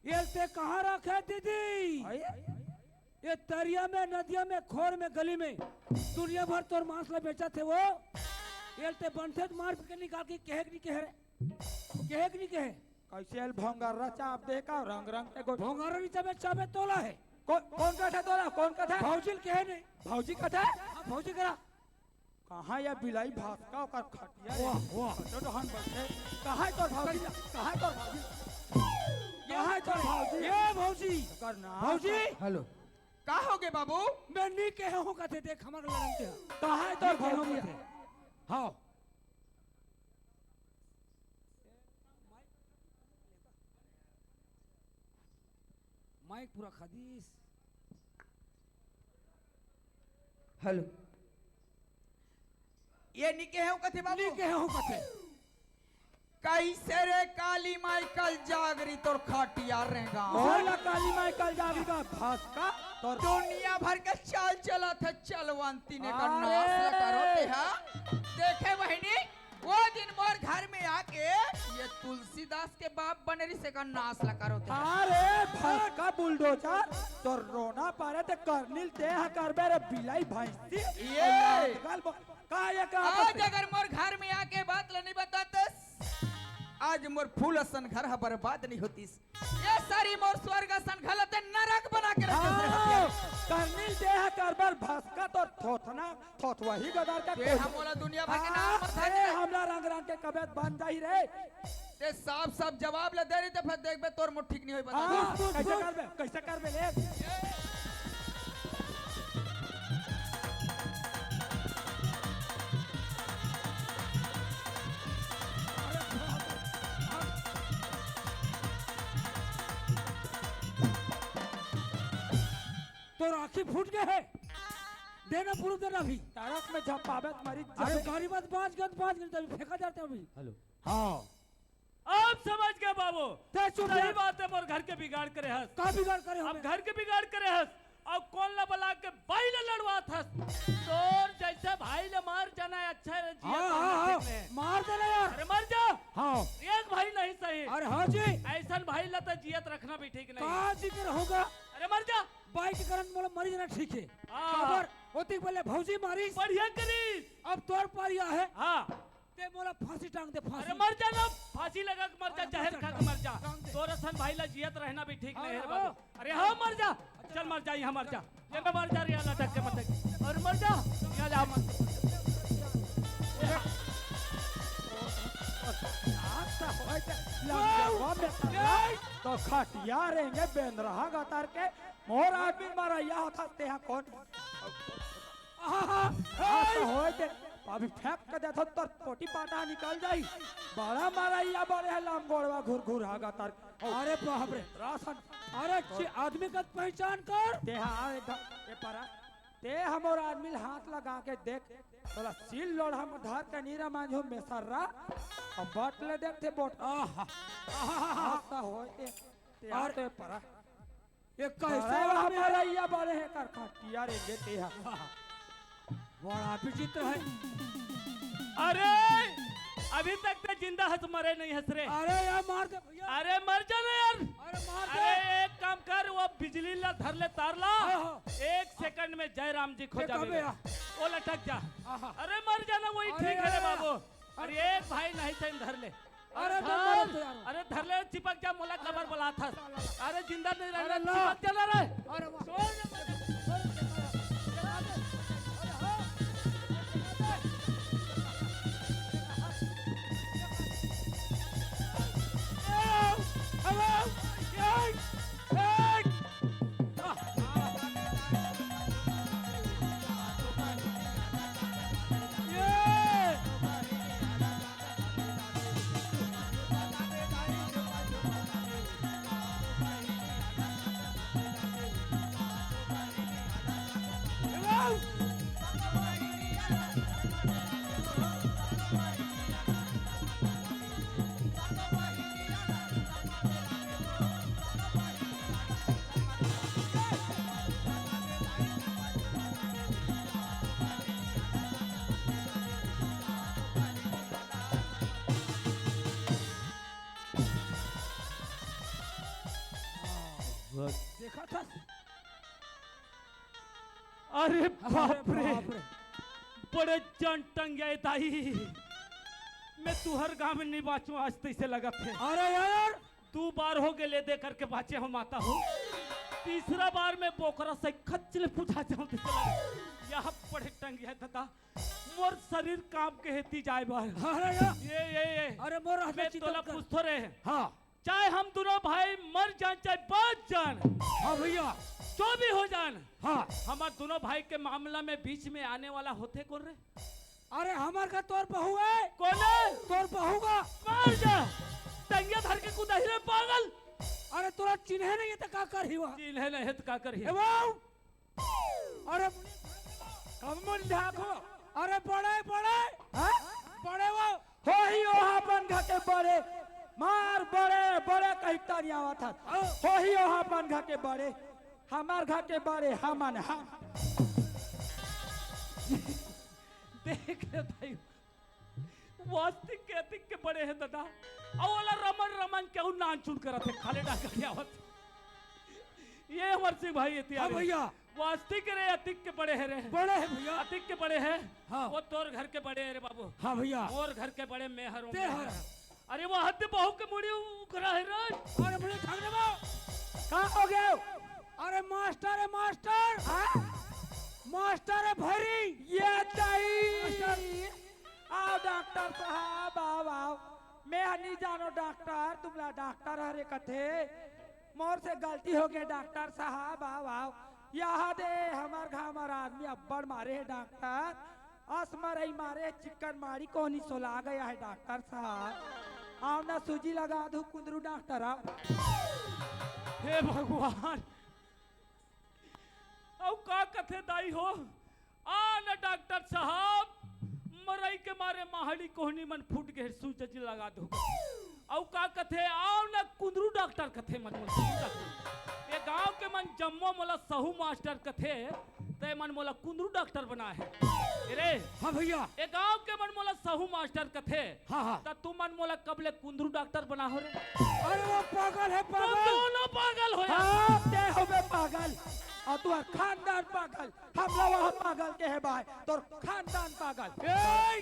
ये ते कहाँ रखे दीदी ये तरिया में नदिया में खोर में गली में दुनिया भर तोर मांस ला बेचा थे वो ये ते बनते मार के निकाल के कहे नहीं कहे कैसे एल भोंगर रचा आप देखा रंग के गोट भोंगारा नीचे में चाबे तोला है कौन का था तोला कौन का था भौजिल कहे नहीं भौजी का था भौजी करा कहाँ या बिलाई भास्का का खटिया वाह तो हन बैठे कहाँ तो भौजी कहाँ तो भौजी ये भौजी करना भौजी हेलो का होगे बाबू? मैं नहीं कहे हूँ कहते देख हमारे लड़न के कहाँ तो भौजी हाँ माइक पूरा खदीस हेलो ये निके हो कथे बाबू? नहीं कहे हूँ कहते कैसे रे काली माई कल जागरी तोर खाटिया रहेगा बोला काली माई कल जागी का भास्का तो दुनिया भर के चाल चला था चलवंती ने का अरे! नाश करोते हैं देखे बहनी वो दिन मोर घर में आके ये तुलसीदास के बाप बनरी से का नाश ला करोते हैं अरे भास्का बुलडोजर तो रोना पारे ते कर्निल ते हा करबे रे बिलाई भैंसी ये! का ये का आज अगर मोर घर में आके बात नहीं बताते आज मोर फूल असन घर हा बर्बाद नहीं होतीस ये सारी मोर स्वर्ग असन गलत नरक बना के रखे कर्निल ते हा करबर भास्का तो थोथ वही गदर का ते हमोला दुनिया भर के नाम मत अरे हमरा रंग के कबेत बन जाई रे ते साफ जवाब ले दे रही ते फिर देख बे तोर मुठ ठीक नहीं होई बता कैसे करबे ले तो राखी फूट गए है देना पूरा देना भी तारक में झपाबत मरी अरे गाड़ी बात 5 घंटे तभी फेंका जाते हैं अभी हेलो हाँ अब समझ गया बाबू ते चुप सही रह बात है मोर घर के बिगाड़ करे हस का बिगाड़ करे अब हमें घर के बिगाड़ करे हस और कौन ला बला के तोर जैसे भाई ने मार जाना है अच्छा है जिया हाँ तो हाँ ठीक नहीं। हाँ मार देना यार। अरे मर जा हाँ एक भाई नहीं सही अरे हाँ जी ऐसा भाई लता जियत रखना भी ठीक नहीं कहाँ जिक्र होगा। अरे मर जा बाइक करंट मोला मरी जाना ठीक है। हाँ। खबर होती पहले भौजी मारी बढ़िया करीस अब तोर पारिया है हाँ ते मोला फांसी टांग दे फांसी। अरे मर जा ना फांसी लगा के मर जा अरे जहर मर खा जा, के मर जा टांग दे। तोर सन भाई ला जियत रहना भी ठीक नहीं है रे हाँ, बाबू अरे हाँ मर जा चल मर जा यहाँ मर जा ये मैं मर जा रही लटक के मटक और मर जा यहाँ जा मर तो खटिया रहेंगे बेन रहा गतार के मोर आदमी मारा यहाँ था ते यहाँ कौन होए दे अभी फेंक के देखो तो पोटी पाटा निकल जाई बड़ा मारा या बड़े है लाम गोड़वा घुर घुर हा गतार अरे बाप रे रासन अरे आदमी का पहचान कर। ते हाँ ये परा ते हमर आदमी हाथ लगा के देख थोड़ा सील लोड हम धर के नीरा मांझो में सर्रा और बटले देखते बोट आहा हाथ होए ते और- तो परा ये कैसे कैसे हमारा या बड़े है कर खटिया रेंगे ते बड़ा विचित्र है। अरे अभी तक तो जिंदा हंस मरे नहीं हंस रे अरे यार मार दे भैया। अरे मर जा ना यार अरे मार अरे दे। एक काम कर वो बिजली ला धर ले तार ला हाँ, हाँ। 1 सेकंड में जयराम जी खो ये कब जावे है? वो लटक जा आहा। अरे मर जाना वही अरे ठीक है रे यार। बाबू अरे एक भाई नहीं सही धर ले अरे तो धर। मरो तो यार। अरे धर ले चिपक जा मोला खबर बोला था अरे जिंदा नहीं रहना अरे ला। चिपक जा ना रे अरे वाह। छोड़ दे। देखा था। अरे बाप रे बाप रे। बड़े जन टंग गए ताई मैं तुहर गांव में नहीं बाँचू आज तैसे लगा थे अरे यार 2 बार हो गए ले दे करके बाचे हम आता हूँ तीसरा बार मैं बोकरा से खच्चले पूछा जाऊँ यहाँ बड़े टंग गया था मोर शरीर काम के हेती जाए बार अरे यार ये अरे मोर हाथ में मैं चितल तोला कर। पूछतो रहे हाँ चाहे हम दोनों भाई मर जान चाहे बच जान हाँ भैया जो भी हो जान हाँ हमार दोनों भाई के मामला में बीच में आने वाला होते कौन रे अरे हमार का तोर बहू है कौन है तोर बहू का मार जा टंगिया धर के कुदाही रे पागल अरे तोरा चिन्हे नहीं है तो का कर ही वह चिल है नहीं तो का करी ए बाऊ अरे कब मन देखो अरे बड़े बड़े हाँ बड़े वो हो ही वहाँ बन घटे बड़े मार बड़े बड़े कहीं तरिया हुआ था हो ही वहाँ बन घटे बड़े हमार घटे बड़े हमन हम देख ले भाई वास्तिक के अतिक के बड़े हैं दादा अवला रमन रमन केहू नान चुन करत है खाले डाका क्या होत ये अमर सिंह भाई हाँ इतिहास भैया वास्तिक रे अतिक के बड़े हैं रे बड़े है भैया अतिक के बड़े हैं हाँ। वो तोर घर के बड़े हैं रे बाबू हाँ भैया और घर के बड़े मेहरों ते हर। अरे वो हद बहू के मुड़ी उखरा है रे अरे बड़े ठाकरे बा कहाँ हो गए अरे मास्टर है मास्टर हाँ? मास्टर है भरी ये नहीं आओ डॉक्टर साहब आओ आओ मैं नहीं जानो डॉक्टर तुमला डॉक्टर हरे कथे मोर से गलती हो गई डॉक्टर साहब आओ आओ यहाँ दे हमार घर हमारा आदमी अब्बड़ मारे है डॉक्टर असमरई मारे चिकन मारी को नहीं सोला गया है डॉक्टर साहब आओ ना सूजी लगा दू कुंदरू डॉक्टर आओ हे भगवान औ का कथे दाई हो आ न डॉक्टर साहब मरई के मारे माहड़ी कोहनी मन फूट गए सूज लगा दो औ का कथे आओ न कुंदरू डॉक्टर कथे मन ये गांव के मन जम्मो मोला सहू मास्टर कथे ते मन मोला कुंदरू डॉक्टर बना है अरे हाँ भैया एक गांव के मन मोला सहू मास्टर कथे हाँ हाँ त तू मन मोला कबले कुंदरू डॉक्टर बना हो रे अरे वो पागल है तुम पागल दोनों पागल हो यार। हाँ ते हो बे पागल और तू खानदान पागल हम लोग वहाँ पागल के है भाई तो खानदान पागल ए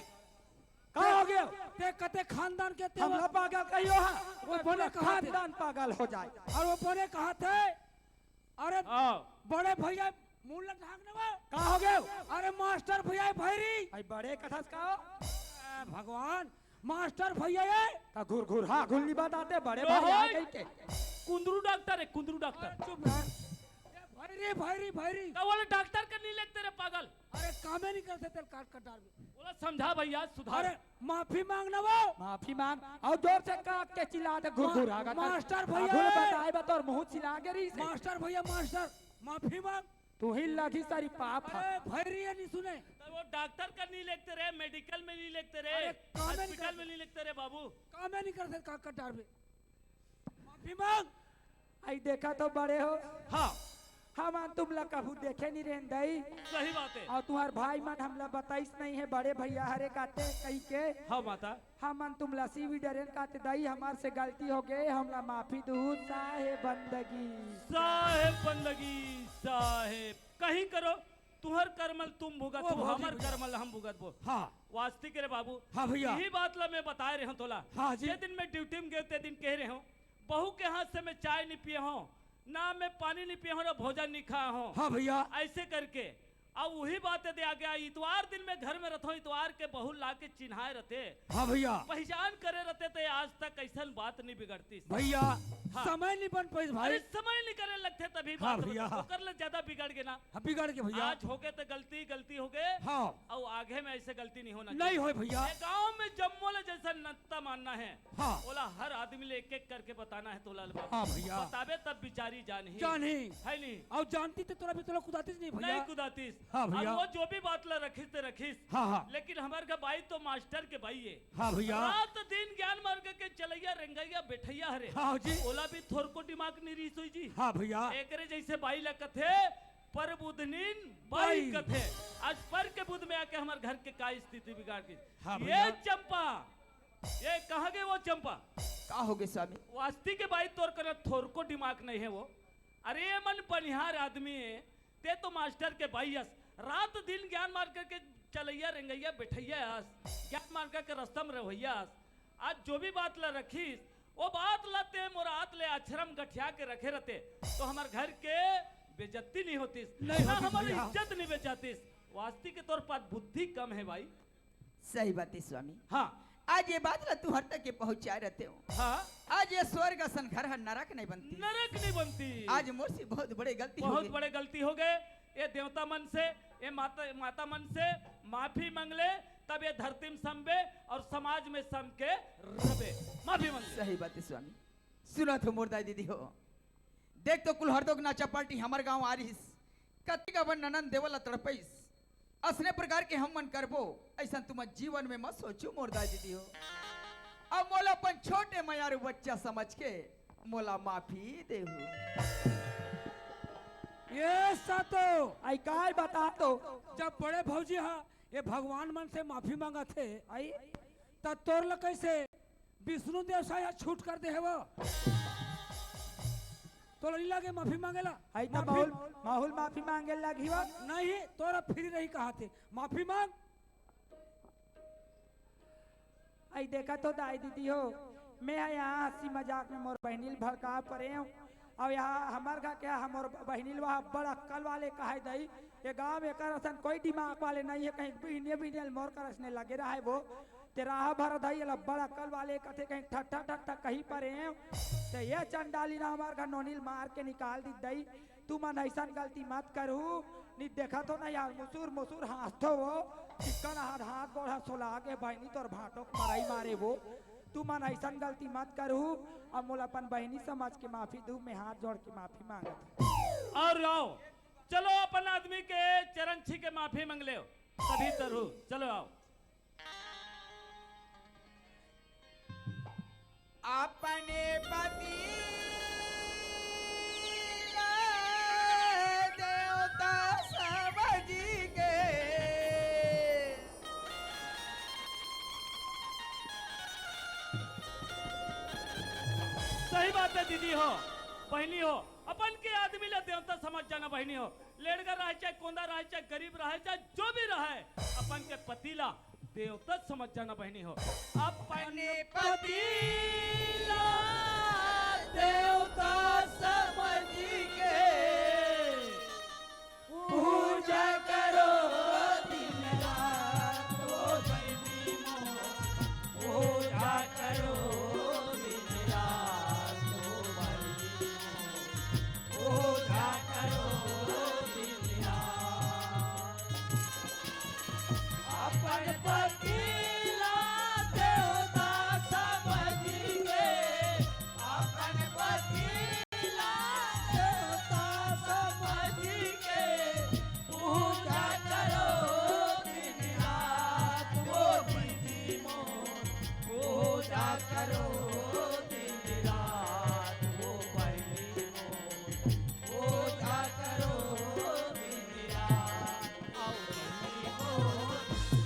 का हो गया ते कते खानदान के ते हम लोग पागल कहियो हाँ वो बोले कहा थे खानदान पागल हो जाए और वो बोले कहा थे अरे हाँ बड़े भैया मूल ढाकने वो का हो गया अरे मास्टर भैया भैरी आई बड़े कथस का भगवान मास्टर भैया ये का घुर घुर हाँ घुल्ली बताते बड़े लो भाई आ होय। गई के कुंदरू डॉक्टर है कुंदरू डॉक्टर चुप यार भैरी भैरी भैरी का बोले डॉक्टर का नहीं लगते रे पागल अरे कामे नहीं करते तेल काट कटार में बोला समझा भैया सुधार अरे माफी मांगना वो माफी मांग और जोर से काट के चिल्ला दे घुर घुर आगा मास्टर भैया। घुर बताए बतौर मुंह चिल्ला के रही से मास्टर भैया मास्टर माफी मांग तू ही लगी सारी पाप है अरे भैरी ये नहीं सुने तो वो डॉक्टर का नहीं लिखते रहे मेडिकल में नहीं लिखते रहे अरे कामे नहीं हॉस्पिटल कर- में नहीं लिखते रहे बाबू कामे नहीं करते काट कटार में माफी मांग आई देखा तो बड़े हो हाँ हम तुम लोग कभू देखे नहीं रहन दई सही बात है और तुम्हार भाई मन हम लोग बताइस नहीं है बड़े भैया हरे काते कही के हाँ माता हम मन तुम लसी भी डरेन काते दई हमार से गलती हो गई हमला माफी दू साहे बंदगी साहेब बंदगी साहेब कहीं करो तुहर करमल तुम भुगत ओ हो भौजी हमर भैया। करमल हम भुगत बो हाँ वास्ती करे बाबू हाँ भैया यही बात ला मैं बता रहे हूँ तोला हाँ जी। जे दिन मैं ड्यूटी में गए ते दिन कह रहे हूँ बहू के हाथ से मैं चाय नहीं पिए हूँ ना मैं पानी नहीं पिया हूँ ना भोजन नहीं खाया हूँ हाँ भैया ऐसे करके अब वही बातें दे आ गया इतवार दिन में घर में रहता हूँ इतवार के बहू ला के चिन्हाए रहते हाँ भैया पहचान करे रहते थे आज तक ऐसा बात नहीं बिगड़ती भैया हाँ। समय नहीं बन पाई भाई अरे समय नहीं करे लगते तभी हाँ बात भैया। कर ले ज्यादा बिगड़ गए ना हाँ, बिगड़ के भैया आज हो गए तो गलती गलती हो गए हाँ और आगे में ऐसे गलती नहीं होना नहीं हो भैया ये गांव में जम्मोला जैसा नत्ता मानना है हाँ बोला हर आदमी ले एक एक करके बताना है तोला बाबू हाँ भैया बताबे तब बिचारी जान ही जानी है नहीं और जानती तो तोरा भी तोरा कुदातीस नहीं भैया नहीं कुदातीस हाँ भैया। अब वो जो भी बात ला रखिस ते रखिस हाँ हाँ लेकिन हमारे का भाई तो मास्टर के भाई है हाँ भैया रात दिन ज्ञान मार के चलैया रंगैया बैठैया हरे हाँ जी ओला भी थोर को दिमाग नहीं रही सोई जी हाँ भैया एकरे जैसे बाई ला कथे पर बुधनीन बाई बाई। कथे आज पर के बुध में आके हमारे घर के का स्थिति बिगाड़ दी हाँ ये भैया। चंपा ये कहाँ गए वो चंपा का हो गए स्वामी वास्ती के बाई तोर कर थोर को दिमाग नहीं है वो अरे ये मन बनिहार आदमी है ते तो मास्टर के भाई हस रात दिन ज्ञान मार करके चलैया रंगैया बैठैया हस ज्ञान मार करके रास्ता में रवैया हस आज जो भी बात ला रखीस वो बात लाते मोरात ले अक्षरम गठिया के रखे रहते तो हमारे घर के बेजती नहीं होती नहीं ना होती हमारी भैया। इज्जत नहीं बेचातीस वास्ती के तौर पर बुद्धि कम है भाई सही बात है स्वामी हाँ आज ये बात ला तू हर तक के पहुंचा रहते हो हाँ आज ये स्वर्ग असन घर है नरक नहीं बनती नरक नहीं बनती आज मोर से बहुत बड़े गलती हो बहुत गई बड़े गलती हो गए ये देवता मन से ये माता मन से माफी मांगले तब ये धरती में संबे और समाज में सम के रबे माफी मांगले सही बात है स्वामी सुना तो मोरदाई दीदी हो देख तो कुल हरदोग नाचा पार्टी हमार गांव आ रही कति का बन ननन देवला तड़पैस असने प्रकार के हम मन करबो ऐसा तुम जीवन में मत सोचो मोरदाई दीदी हो अब मोला अपन छोटे मयारू बच्चा समझ के मोला माफी देहु ये सातो आई काय बता तो जब बड़े भौजी हा ये भगवान मन से माफी मांगा थे आई तब तोर ल कैसे विष्णु देव साया छूट कर दे है वो तो नहीं लगे माफी मांगेला आई तो माफी माहौल माफी मांगे लगी हो नहीं तोरा फिर नहीं कहा थे माफी मांग आई देखा तो दाई दीदी हो मैं यहाँ हंसी मजाक में मोर बहनील भड़का पड़े हूँ और यहाँ हमार का क्या हमार बहनील वहाँ बड़ा अक्कल वाले कहे दई ये गांव में करसन कोई दिमाग वाले नहीं है कहीं बीने बीने मोर करसने लगे रहा है वो तेरा भर दई बड़ा अक्कल वाले कथे कहीं ठट्ठा ठट्ठा कहीं परे हैं तो ये चंडाली ना हमार का नोनील मार के निकाल दी दई तू मन ऐसा गलती मत करू नहीं देखा तो ना यार मुसूर मुसूर हाथ वो चिकन हाथ हाथ गोड़ा सोला के बहनी तोर भाटो मराई मारे वो तू मन ऐसा गलती मत करू और मोला अपन बहनी समझ के माफी दू मैं हाथ जोड़ के माफी मांगत और आओ चलो अपन आदमी के चरण छी के माफी मांग ले तभी तरु चलो आओ अपने पति देवता सब दीदी हो, बहनी हो, अपन के आदमी ला देवता समझ जाना बहनी हो। लेड़गर रहे चाहे कोंदा रहे चाहे गरीब रहे चाहे जो भी रहे, अपन के पतिला देवता समझ जाना बहनी हो। अपने पतिला देवता समझ के पूजा करो दिन रात, ओ बहनी मोर पूजा करो दिन रात, ओ बहनी मोर पूजा करो दिन रात। अपन पतिला देवता समझ के, अपन पतिला देवता समझ के पूजा करो दिन रात, ओ दीदी मोर पूजा करो दिन रात, ओ बहनी मोर पूजा करो दिन रात, ओ बहनी मोर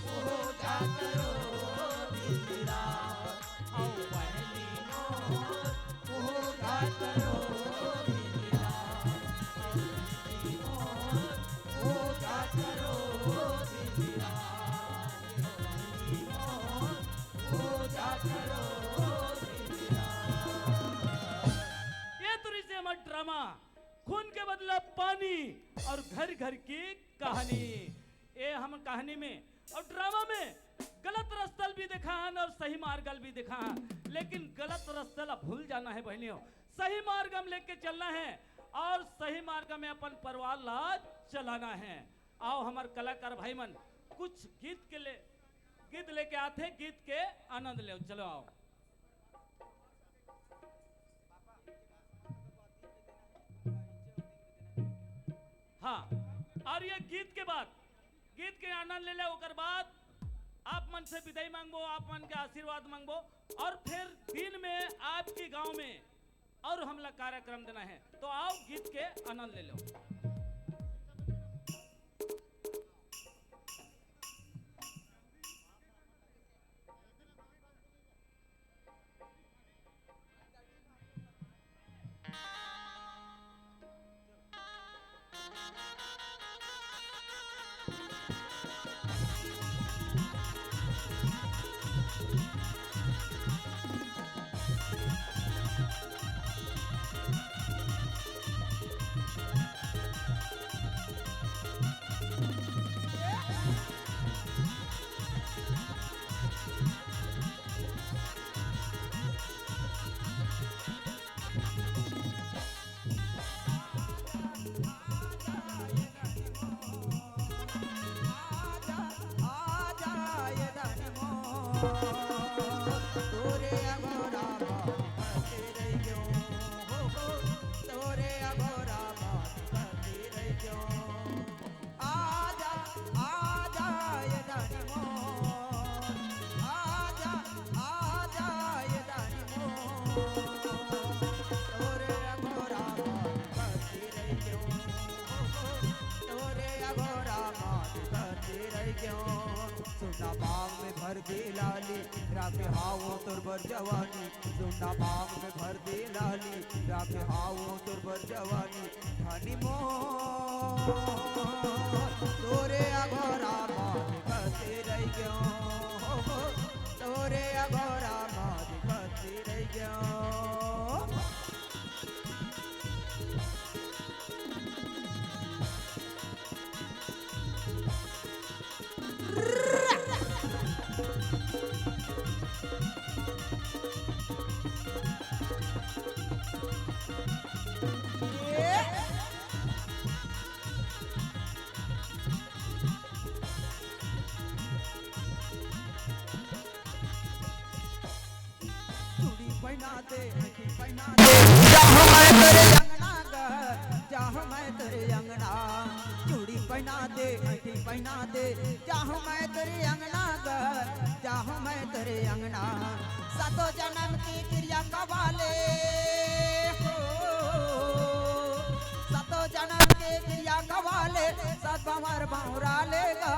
पूजा करो दिन रात, ओ बहनी मोर पूजा करो दिन रात, ओ बहनी मोर पूजा करो दिन रात, ओ बहनी मोर पूजा करो दिन रात। ये तुरी से हमारा ड्रामा खून के बदला पानी और घर घर की कहानी, ये हम कहानी में और ड्रामा में गलत रस्तल भी दिखा है और सही मार्गल भी दिखा है, लेकिन गलत रस्तल भूल जाना है बहनियों, सही मार्ग हम लेके चलना है और सही मार्ग में अपन परिवार ला चलाना है। आओ हमारे कलाकार भाई मन कुछ गीत लेके आते हैं, गीत के आनंद ले, चलो आओ। हाँ, और ये गीत के आनंद ले ले, ओकर बाद आप मन से विदाई मांगबो, आप मन के आशीर्वाद मांगबो और फिर दिन में आपके गांव में और हमला कार्यक्रम देना है, तो आओ गीत के आनंद ले लो। सुना बाग में भर दे लाली राखे हावो तोर बर जवानी, सुना बाग में भर दे लाली राखे हावो तोर बर जवानी, धनी मोर तोरे अघोरा मात करते रह गयो, तोरे अघोरा मात करते रह गयो। पहना दे चाहो मैं तेरे अंगना चाहो मैं तेरे अंगना, चूड़ी पहना दे अंगूठी पहना दे, चाहो मैं तेरे अंगना चाहो मैं तेरे अंगना, सातों जन्म की क्रिया कवाले हो, सातों जन्म के के गिरिया गवाले सात भंवर भौरा लेगा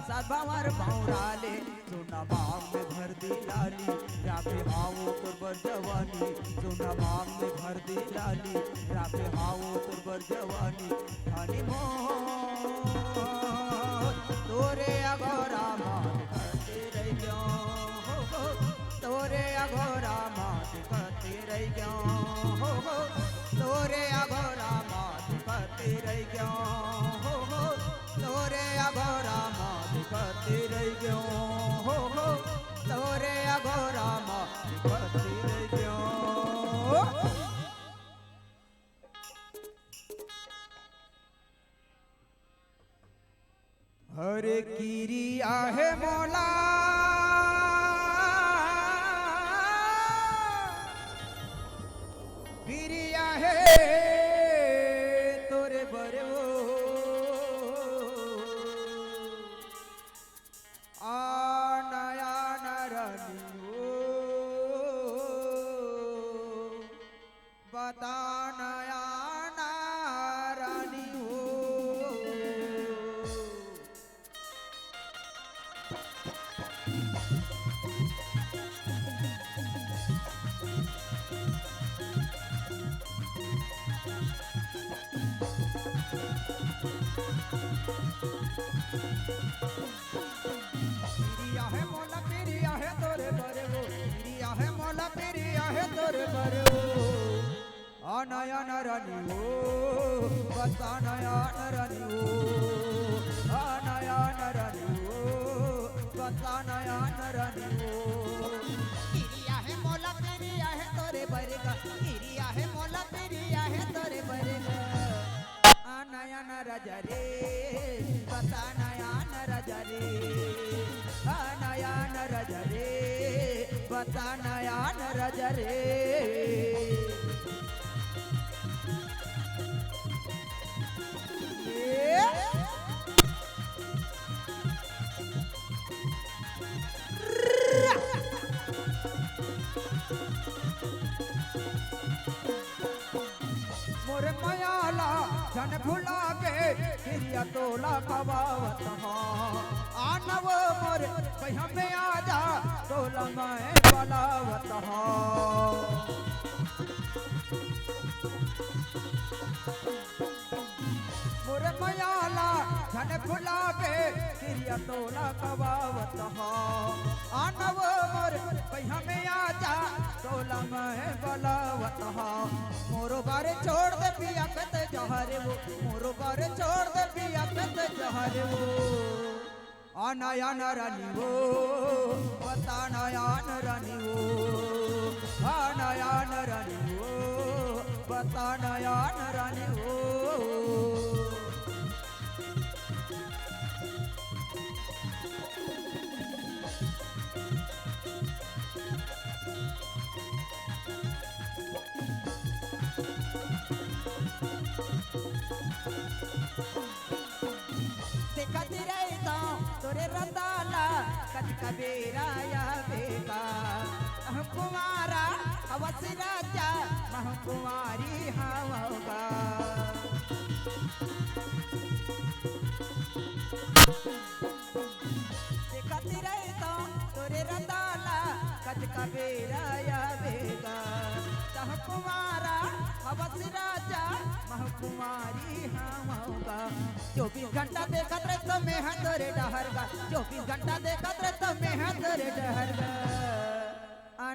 सात भंवर भौरा ले सोना बाग में भर दी लाली रापे हावो तुरबर जवानी सोना बाग में भर दी लाली रापे हावो तुरबर जवानी खानी मोह तोरे अघोरा मात करते रह गयो तोरे अघोरा मात करते रह गयो तोरे अघोरा मात करते रह गयो तोरे अघोरा मात करते रह गयो तोरे अघोरा मात करते रह गयो हरे किरिया है मौला किरिया है तोरे बरे नया नरनी बता नया नारानी पिरिया है मोला पिरिया है तोरे बरे वो पिरिया है मोला पिरिया है तोरे बरे वो नया नरनी वो बता नया नरनी वो नया नरनी वो बता नया नरनी वो पिरिया है मोला पिरिया है तोरे बरे का पिरिया है मोला पिरिया है तोरे बरे का नया नरजा रे बता नया नरजा रे नया नरजा रे बता नया नरजा रे मोरे मयाला जन भुला के हिरिया तोला खवावत आनव मोरे भैया में आजा तोला मैं बलावत मोरे मयाला जन भुला के हिरिया तोला खवावत आनव मोरे भैया में आजा तोला मैं बलावत मोरो बारे छोड़ दे पिया कत जहरे वो मोरो बारे छोड़ दे पिया कत जहरे वो नया नरनी वो बता नया नरनी वो नया नरनी वो बता नया नरनी वो देखती रहता तोरे रताला कच कबीरा या बेगा कुमारा अवस राजा मह कुमारी हवगा देखती रहता तोरे रताला कच कबीरा या बेगा कुमारा अवस राजा मह कुमारी हवगा 24 घंटा देखत रह तो मैं तोरे डहरगा 24 घंटा देखत रह तो मैं तोरे डहरगा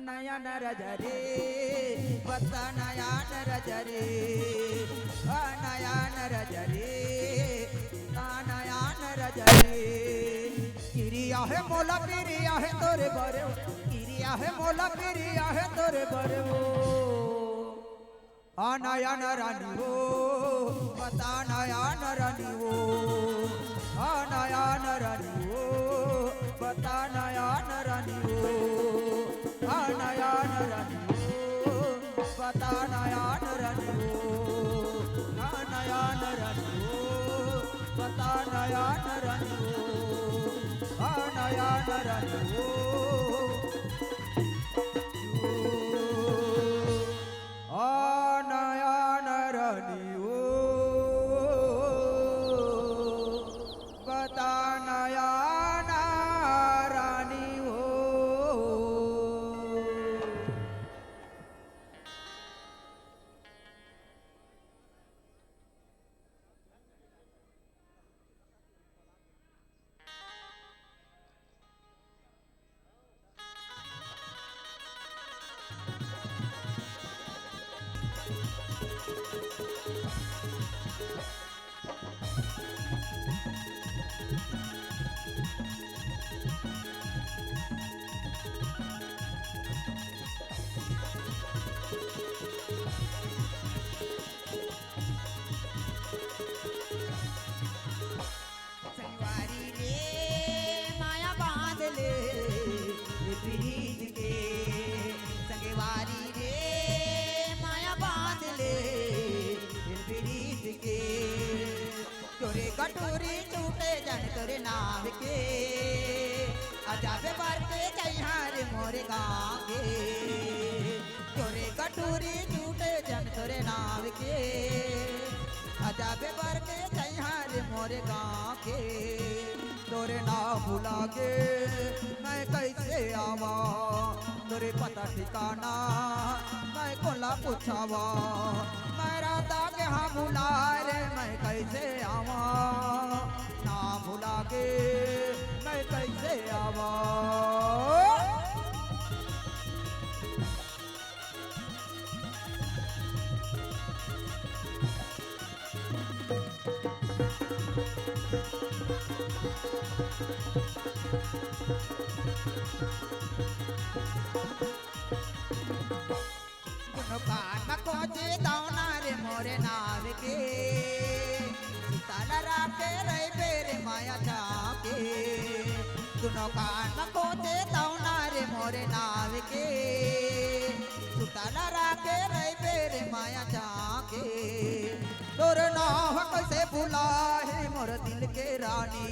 नया नरजा रे बता नया नरजा रे नया नरजा रे नया नरजा रे किरिया है मोला पिरिया है तोरे बरे किरिया है मोला पिरिया है तोरे बरे नया नरानी वो बता नया नरानी वो नया नरानी वो बता नया नरानी वो नया नरानी वो बता नया नरानी वो नया नरानी वो बता नया नरानी वो नया नरानी वो नया नरनी ओ जन तोरे नाम के अजाबे बार के जइहार मोरे गाँव के तोरे कटोरी झूठे जन तोरे नाम के अजाबे बार के जइहार मोरे गाँव के तोरे नाम भुला के मैं कैसे आवा तोरे पता ठिकाना मैं कोला पूछावा मैं राता के हाँ भुला रे मैं कैसे आवा ना भुला के मैं कैसे आवा कान कोचे दावना रे मोरे नाव के सीताला राके रही बेरे माया जाके दोनों कान कोचे दावना रे मोरे नाव के सीताला राके रही बेरे माया जाके तोरे नाव कैसे भुला है मोर दिल के रानी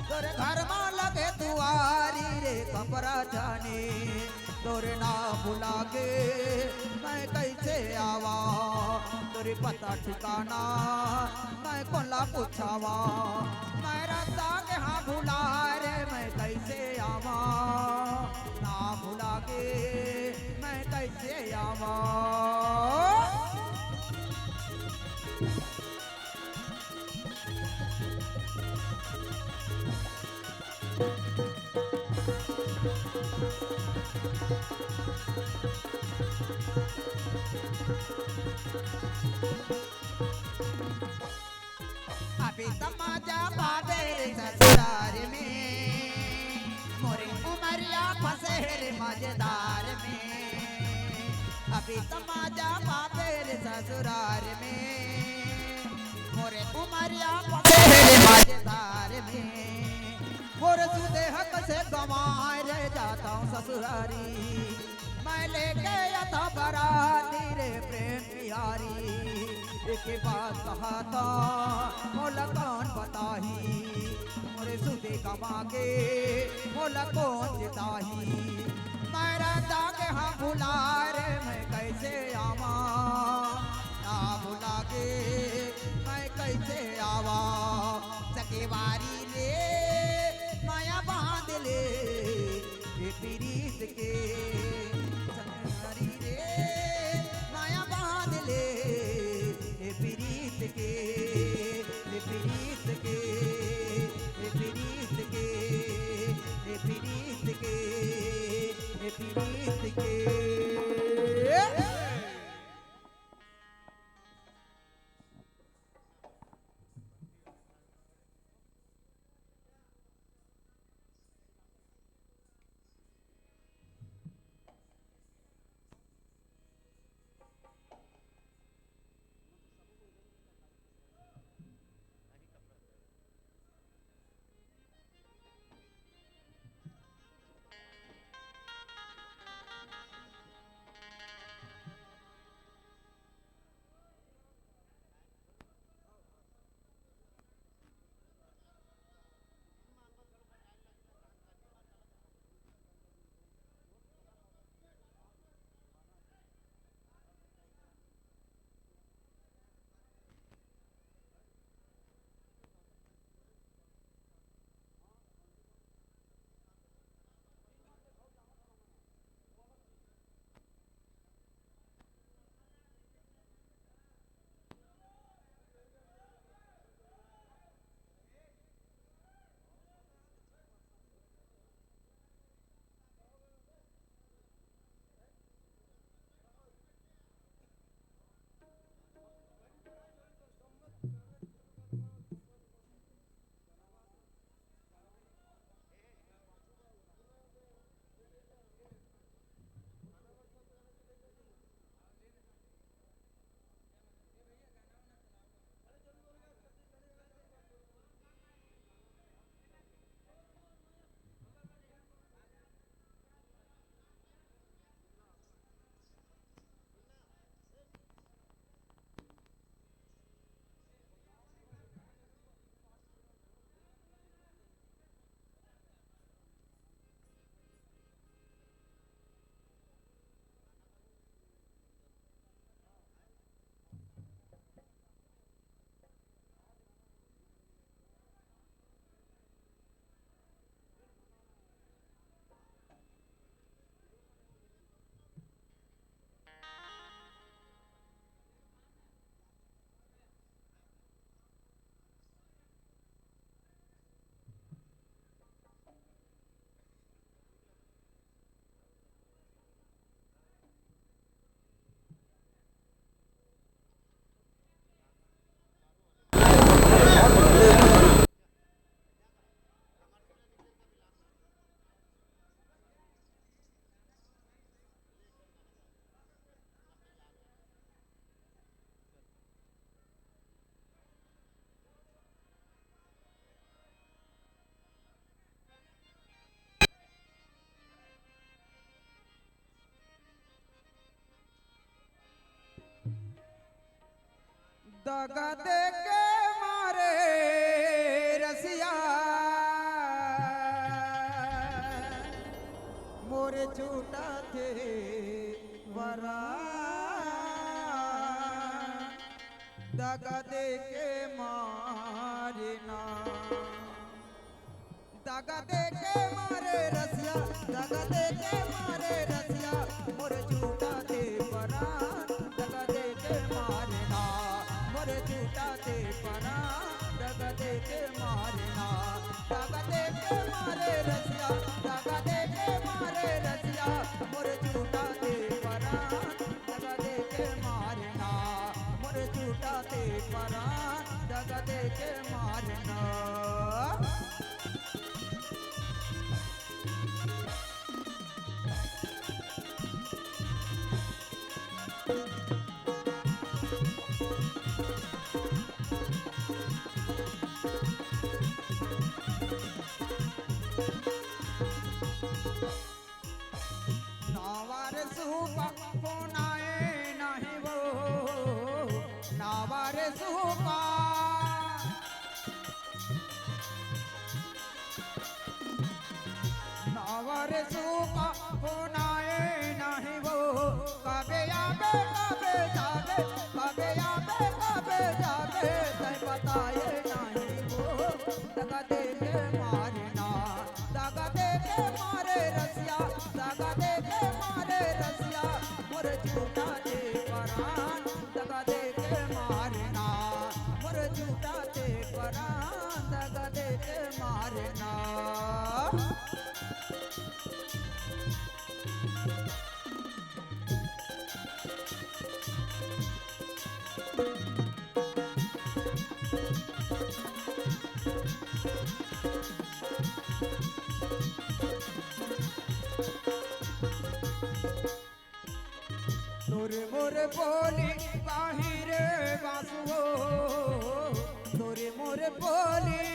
तोरे घर में लगे दुआरी रे कपड़ा जाने तोरे ना भुला के मैं कैसे आवा तोरे पता ठिकाना मैं कोला पूछावा मैं रास्ता के हाँ भुला रे मैं कैसे आवा ना भुला के मैं कैसे आवा अभी समाजा बाबे ससुराल में मोरे उमरिया फंसे रे मजेदार में अभी समाजा बाबे ससुराल में मोरे उमरिया फंसे रे मजेदार में मोरे सुदेह से गंवाए रे जाता हूँ ससुरारी मैं लेके आता बराती रे प्रेम बिहारी एक बात कहा था मोला कौन बताही मोरे सुदे कमा के मोला कौन जिताही मैं राजा के हाँ भुला रे मैं कैसे आवा ना भुला के मैं कैसे आवा सकेवारी ले माया बांध ले ये पीरीत के सकेवारी रे माया बांध ले पीरीत के पीरीत के पीरीत के पीरीत के पीरीत के दगा दे के मारे रसिया मोरे झूठा थे वरा दगा दे के मारे ना दगा दे के मारे रसिया दगा दे के मारे रसिया मोरे झूठा थे वरा दगा दे के मारे ना मोरे झूठा थे वरा दगा दे के मारे ना दगा दे के मारे रसिया दगा दे के मारे रसिया मोरे झूठा थे वरा दगा दे के मारे ना मोरे झूठा थे वरा दगा दे के मारे ना नावारे सुपा फोनाए नाही वो नावारे सुपा नावारे सुपा फोनाए नाही वो कबे आबे कबे जाबे कबे आबे कबे जाबे तय बताए नहीं वो दगा दे के मारे ना दगा दे के मारे रसिया दगा दे के मारे रसिया मोरे झूठा दे परान दगा दे के मारे ना मोरे झूठा दे परान दगा दे के मारे ना तोरे मोरे बोली बाहिरे बासुओ तोरे मोरे बोली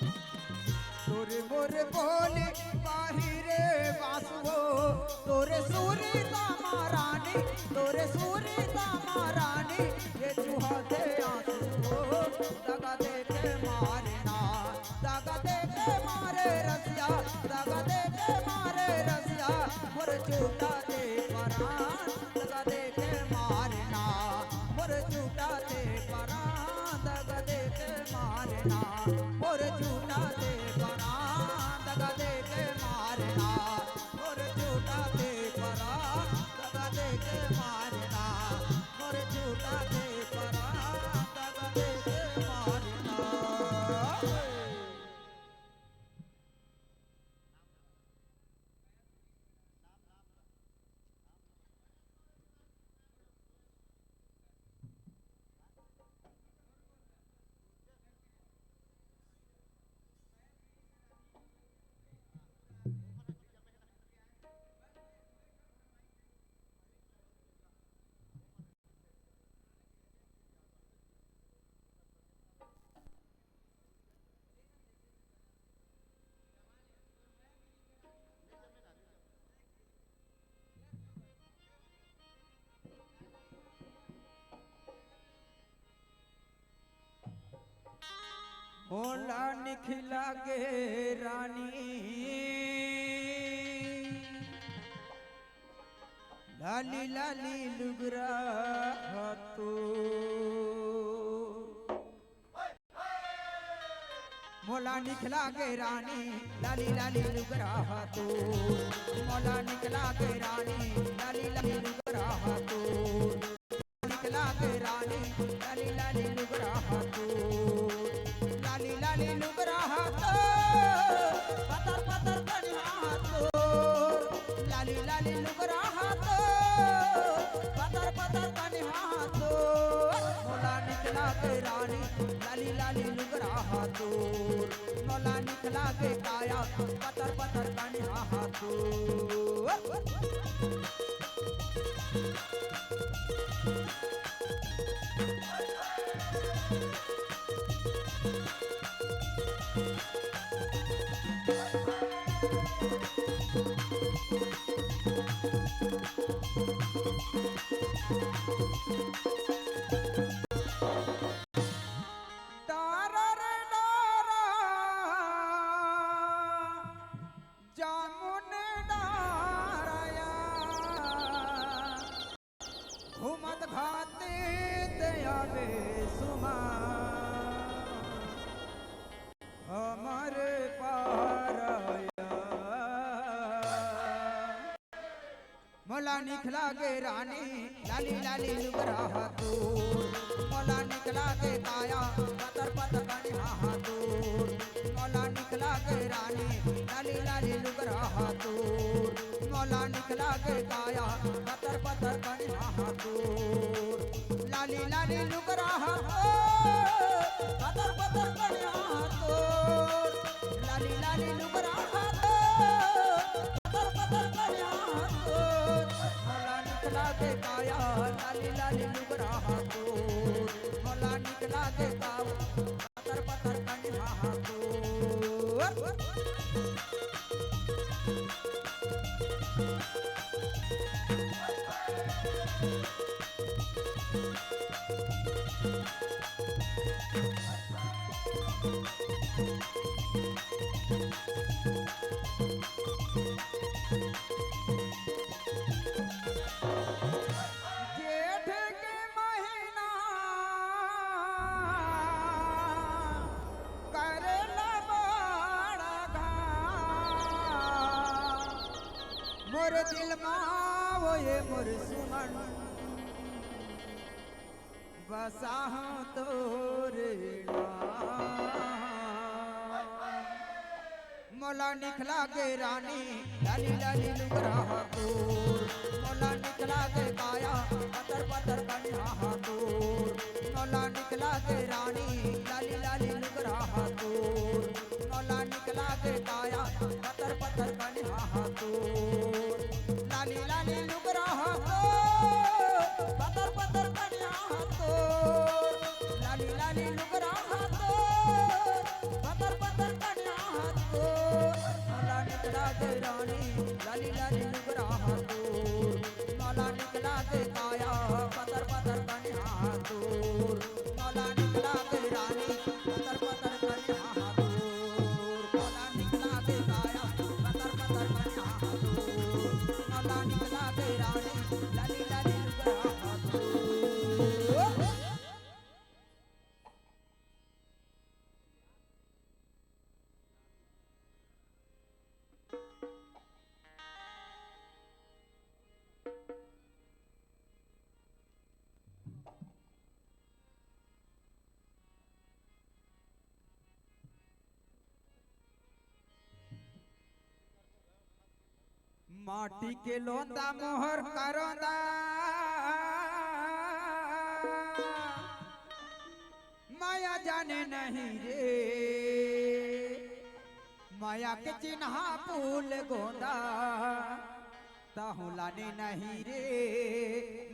तोरे मोरे बोली बाहिरे बासुओ तोरे सूरी दामारानी तोरे सूरी दामारानी ये चूहा दे आंसू दगा दे के मारे ना दगा दे के मारे रसिया दगा दे के मारे रसिया मोरे झूठा दे परान दगा दे के मारे ना मोरे झूठा दे परान दगा दे के मारे ना मोरे झूठा दे परान दगा दे के मारे ना मोरे झूठा दे परान दगा दे के मारे ना मोरे झूठा दे परान दगा दे के मारे ना होला निखिला गे रानी लाली लाली लुगरा हाथो मोला निखला गे रानी लाली लाली लुगरा हाथो मोला निखला गे रानी लाली लाली लुगरा हाथो निखला गे रानी लाली लाली लुगरा हाथो लाली लाली लुगरा हाथो पतर पतर कनी हाथो लाली लाली लुगरा हाथो पतर पतर कनी हाथो मोला निकला के रानी लाली लाली लुगरा हाथो मोला निकला के काया पतर पतर कनी हाथो आवे सुमा हमारे पाराया मोला निखला के रानी लाली लाली लुगरा दूर मोला निकला के काया पतर पतर कनी हाथूर मोला निकला के रानी लाली लाली लुगरा दूर मोला निकला के काया पतर पतर कनी हाथूर लाली लाली लुगरा पतर पतर कनी हाथूर लाली लाली लुगरा पतर पतर कनी हाथूर मोला निकला के काया लाली लाली लुगरा दूर मोला निकला के काया पतर पतर कनी हाथूर जेठ के महीना करेला बड़ा घाम मोर दिल वो ये मोर सुमन बसा तोरे मोला निकला के रानी लाली लाली लुगरा दूर मोला निकला के काया पतर पतर कनी हाथूर मोला निकला के रानी लाली लाली लुगरा दूर मोला निकला के काया पतर पतर कनी हाथूर लाली लाली लुगरा पतर पतर कनी हाथूर लाली लाली लुगरा पतर पतर कनी हाथूर मोला निकला के रानी लाली लाली लुगरा दूर मोला निकला के काया पतर पतर कनी हाथूर मोला निकला के रानी पतर पतर कनी हाथूर मोला निकला के काया पतर पतर कनी हाथूर मोला निकला के रानी लाली लाली लुगरा दूर माटी के लोंदा मोहर करोंदा माया जाने नहीं रे माया के चिन्हा फूल गोंदा ताहू लाने नहीं रे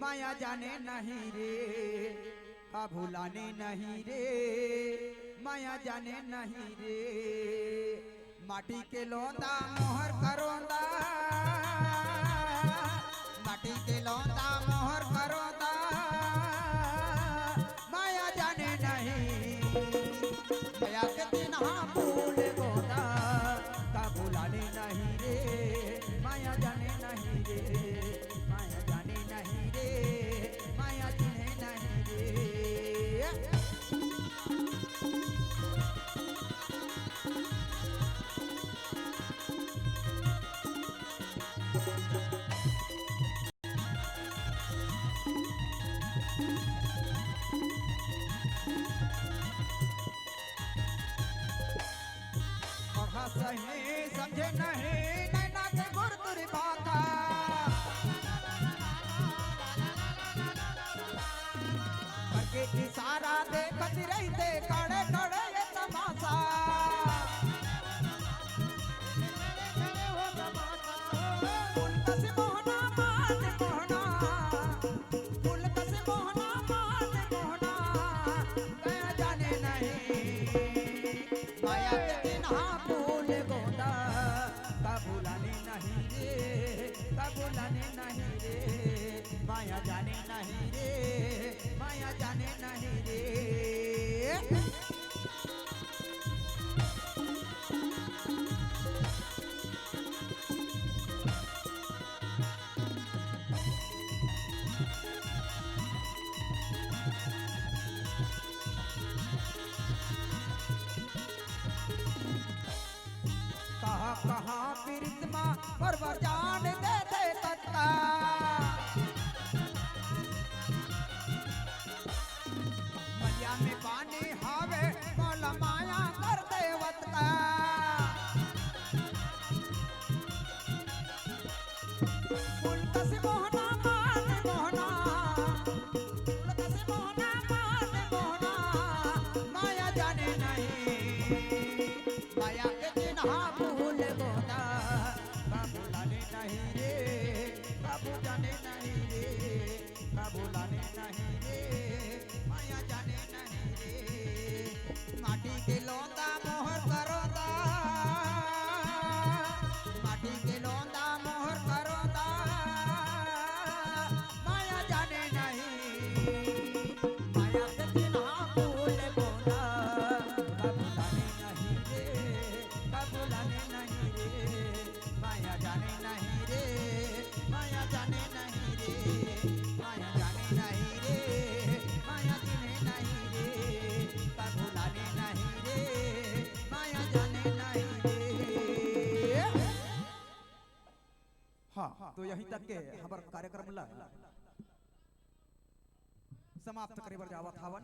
माया जाने नहीं रे काबू लाने नहीं रे माया जाने नहीं रे माटी के लोंदा मोहर करोंदा माटी के लोंदा मोहर करोंदा माया जाने नहीं माया के चिन्हा फूल गोंदा काबू लाने नहीं रे माया जाने नहीं रे माया जाने नहीं रे माया जाने नहीं रे पढ़ा सही समझे नहीं नैना के गुर तुरी बाता करके इशारा देखत रहते कड़े कड़े ये तमाशा उनका से मोहना मान मोहना उनका से मोहना मान मोहना गया जाने नहीं माया के चिन्हा फूल गोंदा काबूलाने नहीं रे काबूलाने नहीं रे माया जाने नहीं रे माया जाने नहीं रे कहाँ प्रीतमा और जान दे दे तत्का मलिया में पानी हावे मोला माया कर दे वतका उल्कस मोहना मान मोहना उल्कस मोहना मान मोहना माया जाने नहीं माया के चिन्हा भूल गोदा बाबू लाने नहीं रे बाबू जाने नहीं रे बाबू लाने नहीं रे माया जाने नहीं रे माटी के लौंदा मोहर करोदा माटी के लौंदा मोहर करोदा माया जाने नहीं माया के चिन्हा भूल गोदा बाबू लाने नहीं रे बाबू लाने नहीं रे माया जाने नहीं रे माया जाने नहीं रे माया जाने नहीं रे माया जाने नहीं रे बाबू लाने नहीं रे माया जाने नहीं रे हाँ तो यहीं तक के हमार कार्यक्रम ला समाप्त करे बर जावत हवन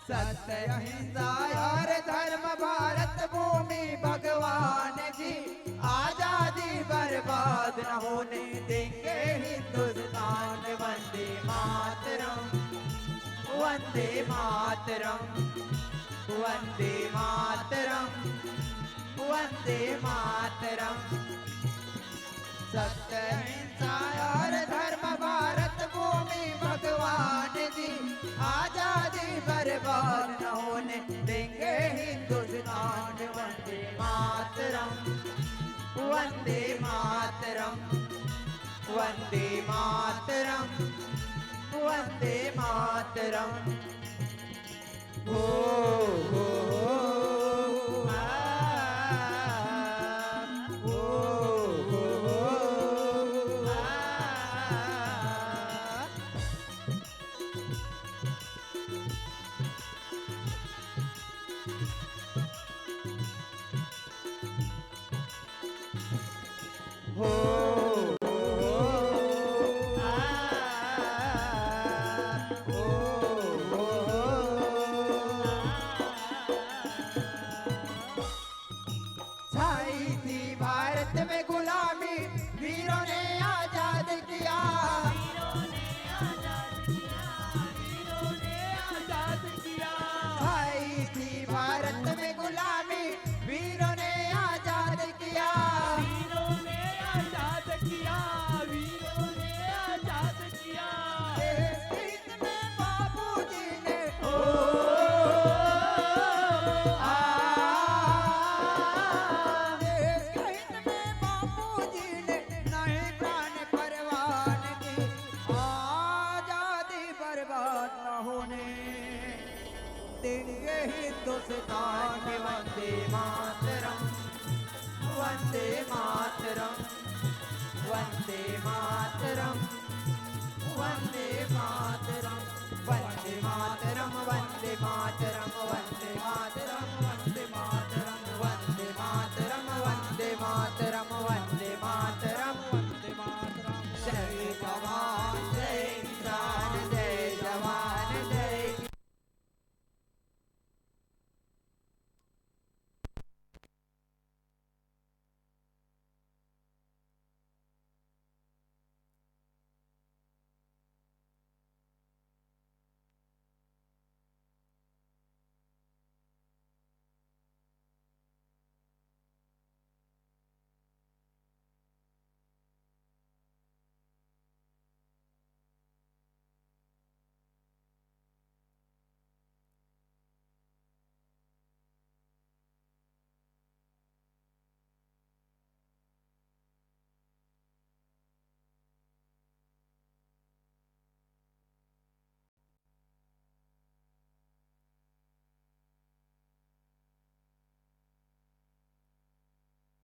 सत्य अहिंसा और धर्म भारत भूमि भगवान जी आजादी बर्बाद न होने देंगे हिंदुस्तान वंदे मातरम वंदे मातरम वंदे मातरम वंदे मातरम सत्य अहिंसा और धर्म भारत भूमि भगवान जी आजादी बर्बाद न होने देंगे हिंदुस्तान वंदे मातरम वंदे मातरम वंदे मातरम वंदे मातरम हो हो छाई थी भारत में गुलामी वीरों ने आजाद किया छाई थी भारत में गुलामी वीरों ने आजाद किया देश हित में बाबूजी ने देश हित में बाबूजी ने नहीं प्राण परवान की आजादी बर्बाद न होने देंगे हिंदुस्तान वंदे मातरम वंदे मातरम वंदे मातरम वंदे मातरम वंदे मातरम वंदे मातरम वंदे मातरम वंदे मातरम वंदे मातरम वंदे मातरम वंदे मातरम